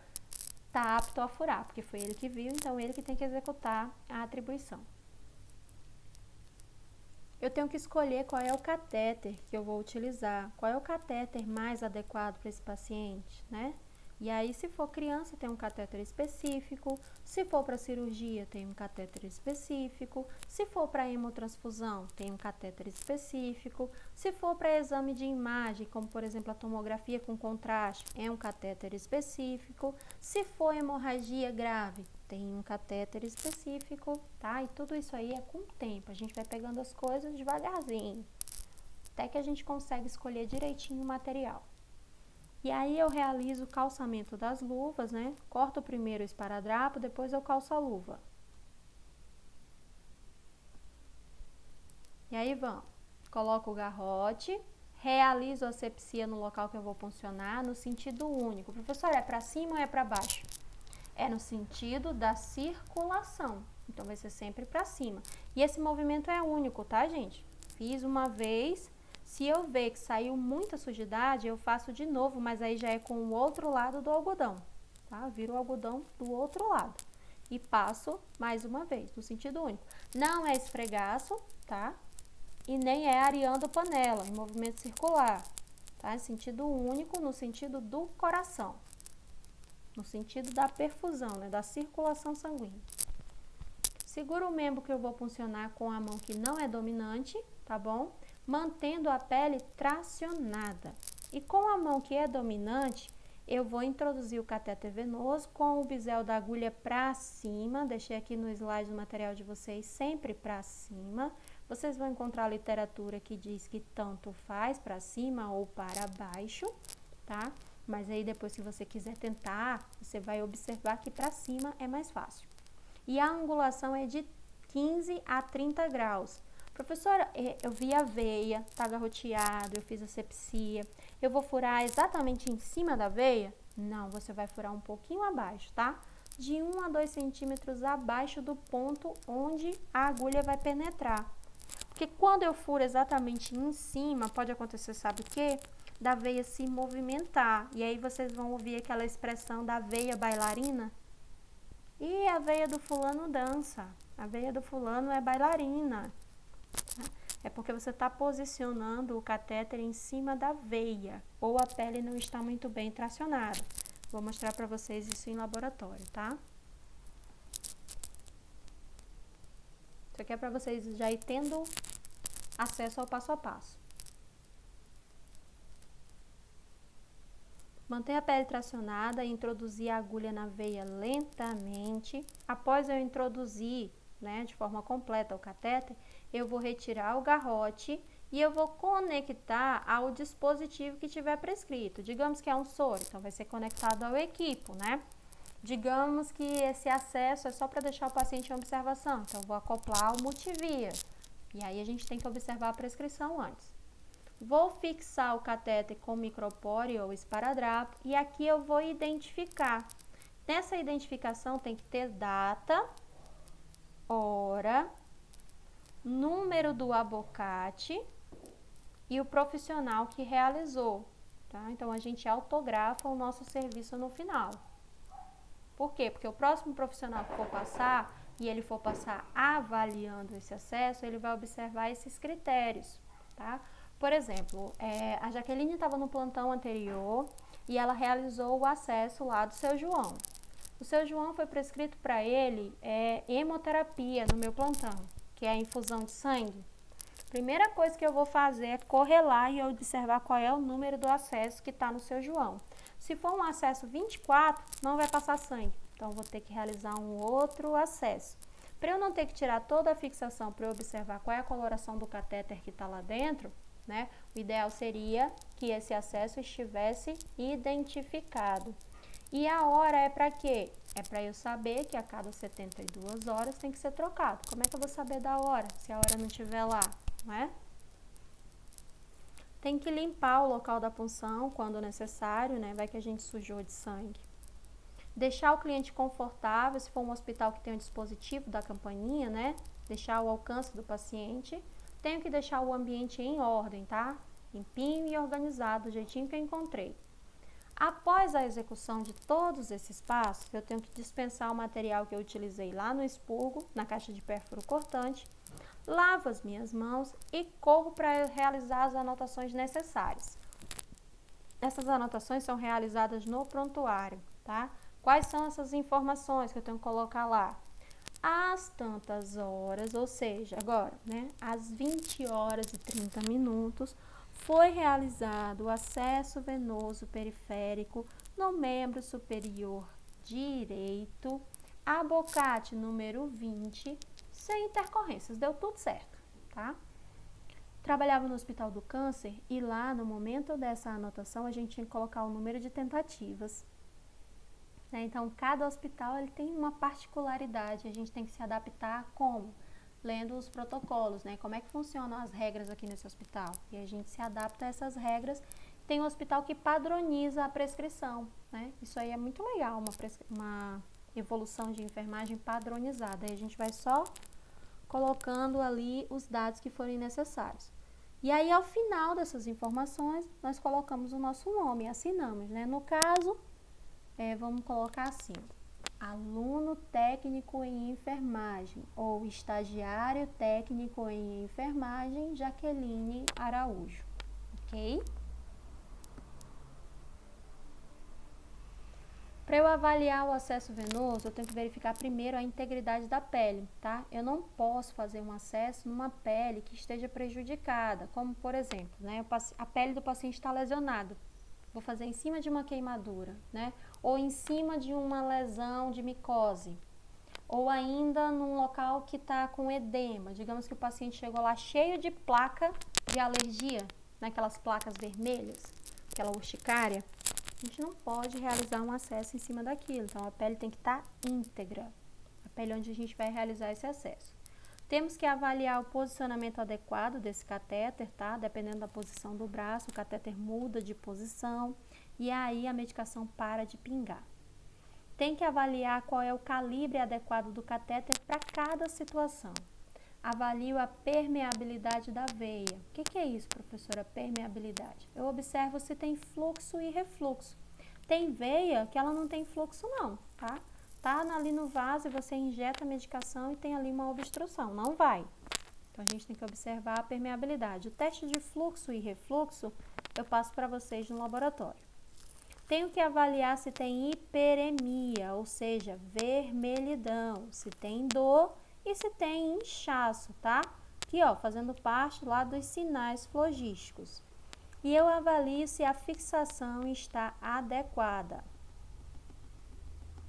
tá apto a furar, porque foi ele que viu, então ele que tem que executar a atribuição. Eu tenho que escolher qual é o catéter que eu vou utilizar, qual é o catéter mais adequado para esse paciente, né? E aí, se for criança, tem um catéter específico. Se for para cirurgia, tem um catéter específico. Se for para hemotransfusão, tem um catéter específico. Se for para exame de imagem, como por exemplo a tomografia com contraste, é um catéter específico. Se for hemorragia grave, tem um catéter específico, tá? E tudo isso aí é com o tempo. A gente vai pegando as coisas devagarzinho, até que a gente consegue escolher direitinho o material. E aí eu realizo o calçamento das luvas, né? Corto primeiro o esparadrapo, depois eu calço a luva. E aí vamos. Coloco o garrote, realizo a asepsia no local que eu vou puncionar, no sentido único. Professor, é para cima ou é para baixo? É no sentido da circulação. Então vai ser sempre para cima. E esse movimento é único, tá, gente? Fiz uma vez. Se eu ver que saiu muita sujidade, eu faço de novo, mas aí já é com o outro lado do algodão, tá? Viro o algodão do outro lado e passo mais uma vez, no sentido único. Não é esfregaço, tá? E nem é areando panela, em movimento circular, tá? Em sentido único, no sentido do coração, no sentido da perfusão, né? Da circulação sanguínea. Seguro o membro que eu vou puncionar com a mão que não é dominante, tá bom? Mantendo a pele tracionada. E com a mão que é dominante, eu vou introduzir o catéter venoso com o bisel da agulha para cima. Deixei aqui no slide do material de vocês, sempre para cima. Vocês vão encontrar literatura que diz que tanto faz para cima ou para baixo, tá? Mas aí depois, se você quiser tentar, você vai observar que para cima é mais fácil. E a angulação é de 15 a 30 graus. Professora, eu vi a veia, tá garroteado, eu fiz asepsia. Eu vou furar exatamente em cima da veia? Não, você vai furar um pouquinho abaixo, tá? De 1 a 2 centímetros abaixo do ponto onde a agulha vai penetrar. Porque quando eu furo exatamente em cima, pode acontecer, sabe o quê? Da veia se movimentar. E aí vocês vão ouvir aquela expressão da veia bailarina. E a veia do fulano dança. A veia do fulano é bailarina. É porque você está posicionando o catéter em cima da veia. Ou a pele não está muito bem tracionada. Vou mostrar para vocês isso em laboratório, tá? Isso aqui é para vocês já ir tendo acesso ao passo a passo. Mantenha a pele tracionada e introduzir a agulha na veia lentamente. Após eu introduzir, de forma completa o catéter, eu vou retirar o garrote e eu vou conectar ao dispositivo que tiver prescrito. Digamos que é um soro, então vai ser conectado ao equipo, Digamos que esse acesso é só para deixar o paciente em observação, então eu vou acoplar ao multivia. E aí a gente tem que observar a prescrição antes. Vou fixar o catéter com micropore ou esparadrapo e aqui eu vou identificar. Nessa identificação tem que ter data, hora, número do abocate e o profissional que realizou, tá? Então a gente autografa o nosso serviço no final. Por quê? Porque o próximo profissional que for passar e ele for passar avaliando esse acesso, ele vai observar esses critérios, tá? Por exemplo, a Jaqueline estava no plantão anterior e ela realizou o acesso lá do seu João. O seu João foi prescrito para ele hemoterapia no meu plantão, que é a infusão de sangue. Primeira coisa que eu vou fazer é correr lá e observar qual é o número do acesso que está no seu João. Se for um acesso 24, não vai passar sangue, então vou ter que realizar um outro acesso. Para eu não ter que tirar toda a fixação para eu observar qual é a coloração do catéter que está lá dentro, o ideal seria que esse acesso estivesse identificado. E a hora é para quê? É para eu saber que a cada 72 horas tem que ser trocado. Como é que eu vou saber da hora, se a hora não estiver lá, Tem que limpar o local da punção quando necessário, vai que a gente sujou de sangue. Deixar o cliente confortável, se for um hospital que tem um dispositivo da campainha, deixar ao alcance do paciente. Tenho que deixar o ambiente em ordem, tá? Limpinho e organizado, do jeitinho que eu encontrei. Após a execução de todos esses passos, eu tenho que dispensar o material que eu utilizei lá no expurgo, na caixa de pérfuro cortante, lavo as minhas mãos e corro para realizar as anotações necessárias. Essas anotações são realizadas no prontuário, tá? Quais são essas informações que eu tenho que colocar lá? Às tantas horas, ou seja, agora, às 20 horas e 30 minutos, foi realizado o acesso venoso periférico no membro superior direito, abocate número 20, sem intercorrências, deu tudo certo, tá? Trabalhava no Hospital do Câncer e lá, no momento dessa anotação, a gente tinha que colocar o número de tentativas. Então, cada hospital ele tem uma particularidade, a gente tem que se adaptar como? Lendo os protocolos, Como é que funcionam as regras aqui nesse hospital? E a gente se adapta a essas regras. Tem um hospital que padroniza a prescrição, Isso aí é muito legal, uma evolução de enfermagem padronizada. Aí a gente vai só colocando ali os dados que forem necessários. E aí, ao final dessas informações, nós colocamos o nosso nome, assinamos, No caso, vamos colocar assim, aluno técnico em enfermagem ou estagiário técnico em enfermagem, Jaqueline Araújo, ok? Para eu avaliar o acesso venoso, eu tenho que verificar primeiro a integridade da pele, tá? Eu não posso fazer um acesso numa pele que esteja prejudicada, como por exemplo, a pele do paciente está lesionada. Vou fazer em cima de uma queimadura, Ou em cima de uma lesão de micose. Ou ainda num local que está com edema. Digamos que o paciente chegou lá cheio de placa de alergia, naquelas placas vermelhas, aquela urticária. a gente não pode realizar um acesso em cima daquilo. Então, a pele tem que estar íntegra. A pele onde a gente vai realizar esse acesso. Temos que avaliar o posicionamento adequado desse catéter, tá? Dependendo da posição do braço, o catéter muda de posição e aí a medicação para de pingar. Tem que avaliar qual é o calibre adequado do catéter para cada situação. Avalio a permeabilidade da veia. O que é isso, professora? Permeabilidade. Eu observo se tem fluxo e refluxo. Tem veia que ela não tem fluxo não, tá? Tá ali no vaso e você injeta a medicação e tem ali uma obstrução. Não vai. Então, a gente tem que observar a permeabilidade. O teste de fluxo e refluxo eu passo para vocês no laboratório. Tenho que avaliar se tem hiperemia, ou seja, vermelhidão, se tem dor e se tem inchaço, tá? Aqui, ó, fazendo parte lá dos sinais flogísticos. E eu avalio se a fixação está adequada.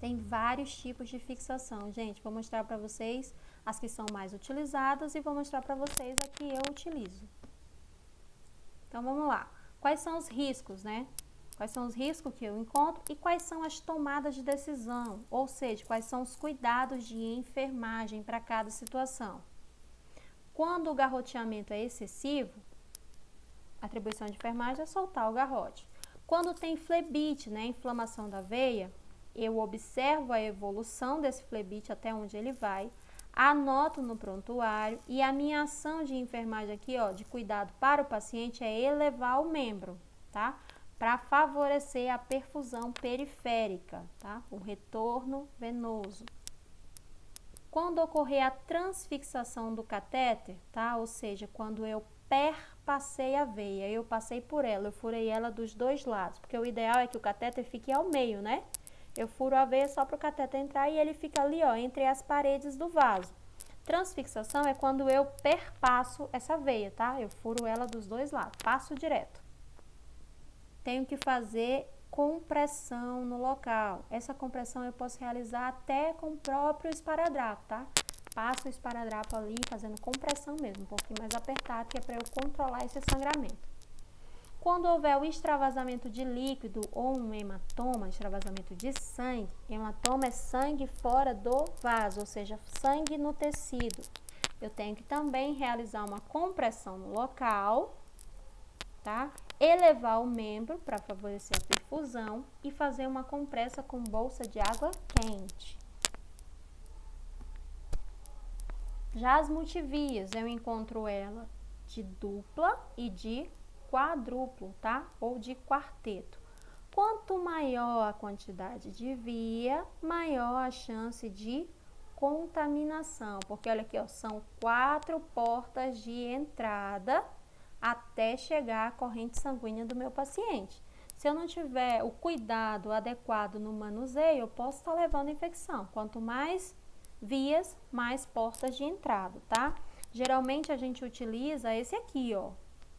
Tem vários tipos de fixação, gente. Vou mostrar para vocês as que são mais utilizadas e vou mostrar para vocês a que eu utilizo. Então, vamos lá. Quais são os riscos, né? Quais são os riscos que eu encontro e quais são as tomadas de decisão, ou seja, quais são os cuidados de enfermagem para cada situação. Quando o garroteamento é excessivo, a atribuição de enfermagem é soltar o garrote. Quando tem flebite, né, inflamação da veia, eu observo a evolução desse flebite até onde ele vai, anoto no prontuário e a minha ação de enfermagem aqui, ó, de cuidado para o paciente é elevar o membro, tá? Para favorecer a perfusão periférica, tá? O retorno venoso. Quando ocorrer a transfixação do catéter, tá? Ou seja, quando eu perpassei a veia, eu passei por ela, eu furei ela dos dois lados, porque o ideal é que o catéter fique ao meio, né? Eu furo a veia só para o catéter entrar e ele fica ali, ó, entre as paredes do vaso. Transfixação é quando eu perpasso essa veia, tá? Eu furo ela dos dois lados, passo direto. Tenho que fazer compressão no local. Essa compressão eu posso realizar até com o próprio esparadrapo, tá? Passo o esparadrapo ali fazendo compressão mesmo, um pouquinho mais apertado, que é para eu controlar esse sangramento. Quando houver o extravasamento de líquido ou um hematoma, extravasamento de sangue, hematoma é sangue fora do vaso, ou seja, sangue no tecido. Eu tenho que também realizar uma compressão no local, tá? Elevar o membro para favorecer a perfusão e fazer uma compressa com bolsa de água quente. Já as multivias, eu encontro ela de dupla e de quadruplo, tá? Ou de quarteto. Quanto maior a quantidade de via, maior a chance de contaminação, porque olha aqui, ó, são 4 portas de entrada até chegar à corrente sanguínea do meu paciente. Se eu não tiver o cuidado adequado no manuseio, eu posso estar levando infecção. Quanto mais vias, mais portas de entrada, tá? Geralmente a gente utiliza esse aqui, ó,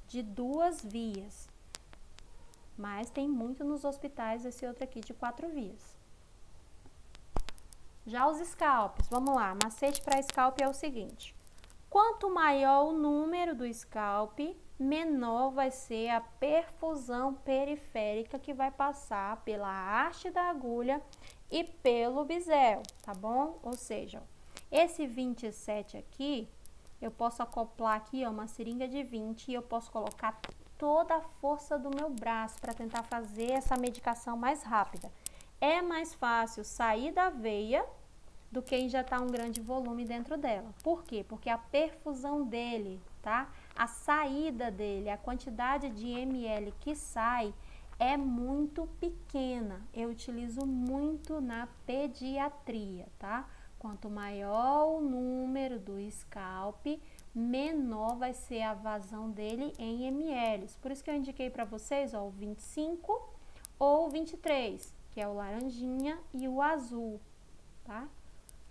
de 2 vias. Mas tem muito nos hospitais esse outro aqui de 4 vias. Já os scalpes, vamos lá, macete para scalp é o seguinte. Quanto maior o número do scalp, menor vai ser a perfusão periférica que vai passar pela haste da agulha e pelo bisel, tá bom? Ou seja, esse 27 aqui, eu posso acoplar aqui, ó, uma seringa de 20 e eu posso colocar toda a força do meu braço para tentar fazer essa medicação mais rápida. É mais fácil sair da veia do que injetar um grande volume dentro dela. Por quê? Porque a perfusão dele, tá? A saída dele, a quantidade de ml que sai é muito pequena. Eu utilizo muito na pediatria, tá? Quanto maior o número do scalp, menor vai ser a vazão dele em ml. Por isso que eu indiquei para vocês, ó, o 25 ou o 23, que é o laranjinha e o azul, tá?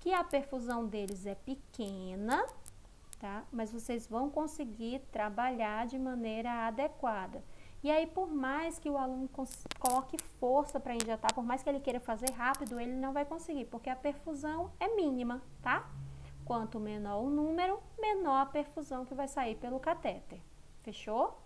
Que a perfusão deles é pequena, tá? Mas vocês vão conseguir trabalhar de maneira adequada. E aí, por mais que o aluno coloque força para injetar, por mais que ele queira fazer rápido, ele não vai conseguir, porque a perfusão é mínima, tá? Quanto menor o número, menor a perfusão que vai sair pelo catéter. Fechou?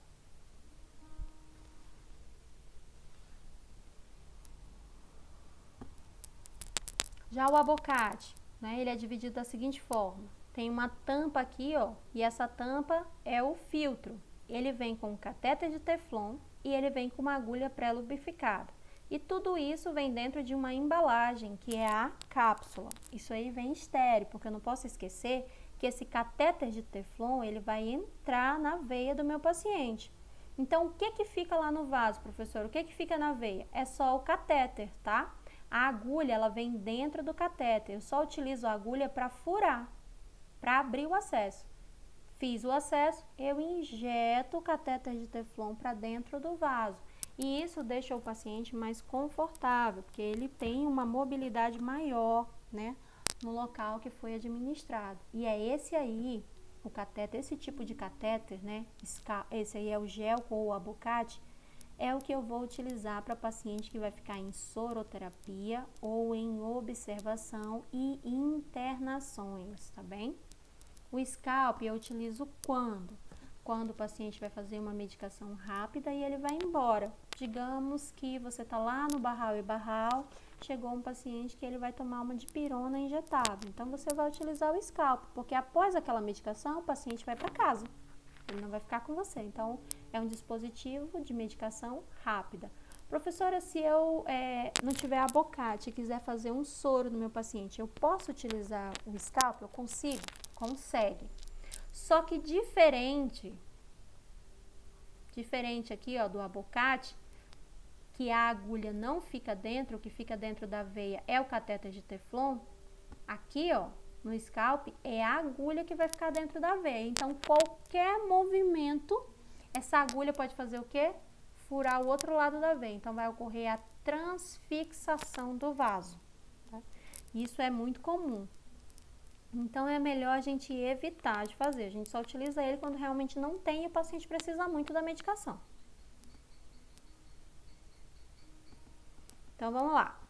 Já o abocate, né, ele é dividido da seguinte forma. Tem uma tampa aqui, ó, e essa tampa é o filtro. Ele vem com um catéter de teflon e ele vem com uma agulha pré-lubrificada. E tudo isso vem dentro de uma embalagem, que é a cápsula. Isso aí vem estéreo, porque eu não posso esquecer que esse catéter de teflon, ele vai entrar na veia do meu paciente. Então, o que que fica lá no vaso, professor? O que que fica na veia? É só o catéter, tá? A agulha, ela vem dentro do catéter. Eu só utilizo a agulha para furar, para abrir o acesso. Fiz o acesso, eu injeto o catéter de teflon para dentro do vaso. E isso deixa o paciente mais confortável, porque ele tem uma mobilidade maior, né, no local que foi administrado. E é esse aí, o catéter, esse tipo de catéter, né, esse aí é o gel ou o abocate, é o que eu vou utilizar para paciente que vai ficar em soroterapia ou em observação e internações, tá bem? O scalp eu utilizo quando? Quando o paciente vai fazer uma medicação rápida e ele vai embora. Digamos que você está lá no Barral e Barral, chegou um paciente que ele vai tomar uma dipirona injetável. Então, você vai utilizar o scalp, porque após aquela medicação, o paciente vai para casa. Ele não vai ficar com você. Então, é um dispositivo de medicação rápida. Professora, se eu não tiver abocate e quiser fazer um soro no meu paciente, eu posso utilizar o scalp? Eu consigo? Consegue. Só que diferente aqui, ó, do abocate, que a agulha não fica dentro, o que fica dentro da veia é o catéter de teflon, aqui, ó, no scalp, é a agulha que vai ficar dentro da veia. Então, qualquer movimento, essa agulha pode fazer o quê? Furar o outro lado da veia. Então, vai ocorrer a transfixação do vaso. Tá? Isso é muito comum. Então, é melhor a gente evitar de fazer. A gente só utiliza ele quando realmente não tem e o paciente precisa muito da medicação. Então, vamos lá.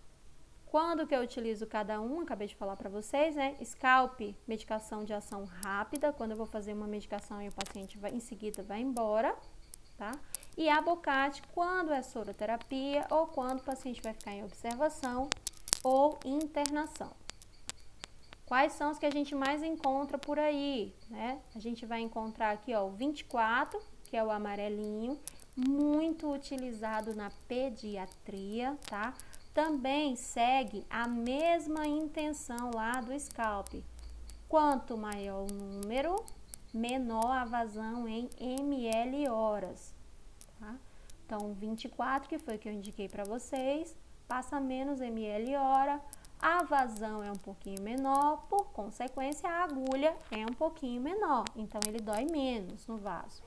Quando que eu utilizo cada um? Acabei de falar para vocês, né? Scalp, medicação de ação rápida, quando eu vou fazer uma medicação e o paciente em seguida vai embora, tá? E abocate, quando é soroterapia ou quando o paciente vai ficar em observação ou internação. Quais são os que a gente mais encontra por aí, né? A gente vai encontrar aqui, ó, o 24, que é o amarelinho, muito utilizado na pediatria, tá? Também segue a mesma intenção lá do scalp. Quanto maior o número, menor a vazão em ml horas, tá? Então, 24, que foi o que eu indiquei para vocês, passa menos ml hora, a vazão é um pouquinho menor, por consequência, a agulha é um pouquinho menor, então ele dói menos no vaso.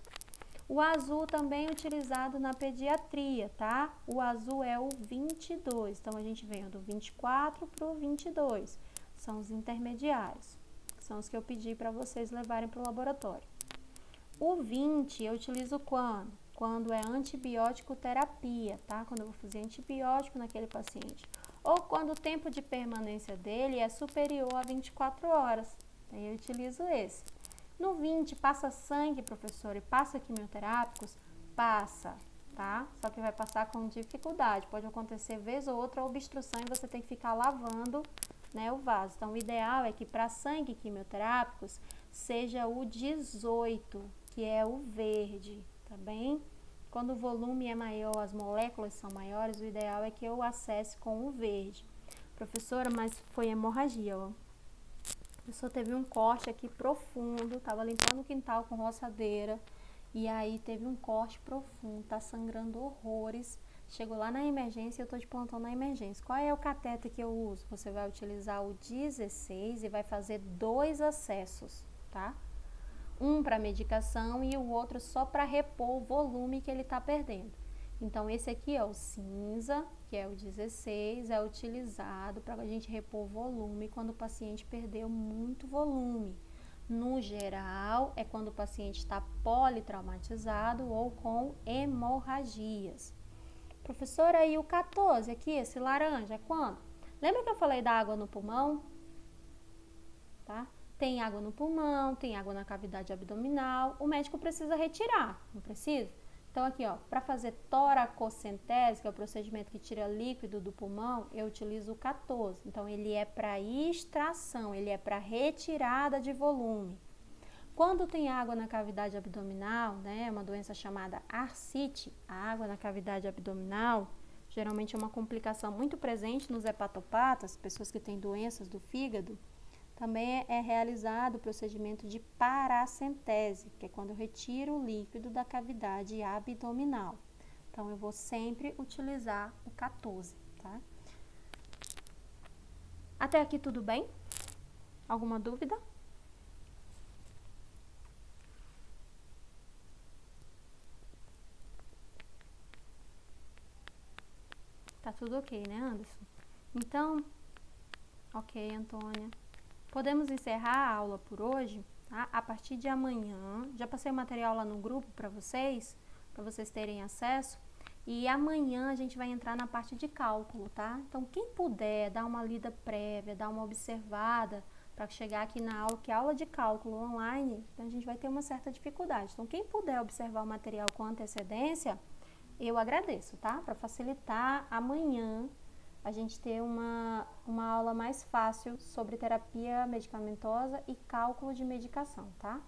O azul também é utilizado na pediatria, tá? O azul é o 22, então a gente vem do 24 para o 22, são os intermediários, que são os que eu pedi para vocês levarem para o laboratório. O 20 eu utilizo quando? Quando é antibiótico terapia, tá? Quando eu vou fazer antibiótico naquele paciente. Ou quando o tempo de permanência dele é superior a 24 horas, aí eu utilizo esse. No 20, passa sangue, professor, e passa quimioterápicos? Passa, tá? Só que vai passar com dificuldade. Pode acontecer vez ou outra obstrução e você tem que ficar lavando, né, o vaso. Então, o ideal é que para sangue quimioterápicos seja o 18, que é o verde, tá bem? Quando o volume é maior, as moléculas são maiores, o ideal é que eu acesse com o verde. Professora, mas foi hemorragia, ó. A pessoa teve um corte aqui profundo, tava limpando o quintal com roçadeira, e aí teve um corte profundo, tá sangrando horrores. Chegou lá na emergência e eu tô de plantão na emergência. Qual é o catéter que eu uso? Você vai utilizar o 16 e vai fazer 2 acessos, tá? Um para medicação e o outro só para repor o volume que ele tá perdendo. Então, esse aqui é o cinza, que é o 16, é utilizado para a gente repor volume quando o paciente perdeu muito volume. No geral, é quando o paciente está politraumatizado ou com hemorragias. Professora, e o 14 aqui, esse laranja, é quando? Lembra que eu falei da água no pulmão? Tá? Tem água no pulmão, tem água na cavidade abdominal, o médico precisa retirar, não precisa? Então, aqui, ó, para fazer toracocentese, que é o procedimento que tira líquido do pulmão, eu utilizo o 14. Então, ele é para extração, ele é para retirada de volume. Quando tem água na cavidade abdominal, né, uma doença chamada ascite, a água na cavidade abdominal, geralmente é uma complicação muito presente nos hepatopatas, pessoas que têm doenças do fígado. Também é realizado o procedimento de paracentese, que é quando eu retiro o líquido da cavidade abdominal. Então, eu vou sempre utilizar o 14, tá? Até aqui tudo bem? Alguma dúvida? Tá tudo ok, né, Anderson? Então, ok, Antônia. Podemos encerrar a aula por hoje, tá? A partir de amanhã, já passei o material lá no grupo para vocês terem acesso. E amanhã a gente vai entrar na parte de cálculo, tá? Então, quem puder dar uma lida prévia, dar uma observada para chegar aqui na aula, que é aula de cálculo online, então a gente vai ter uma certa dificuldade. Então, quem puder observar o material com antecedência, eu agradeço, tá? Para facilitar amanhã a gente ter uma aula mais fácil sobre terapia medicamentosa e cálculo de medicação, tá?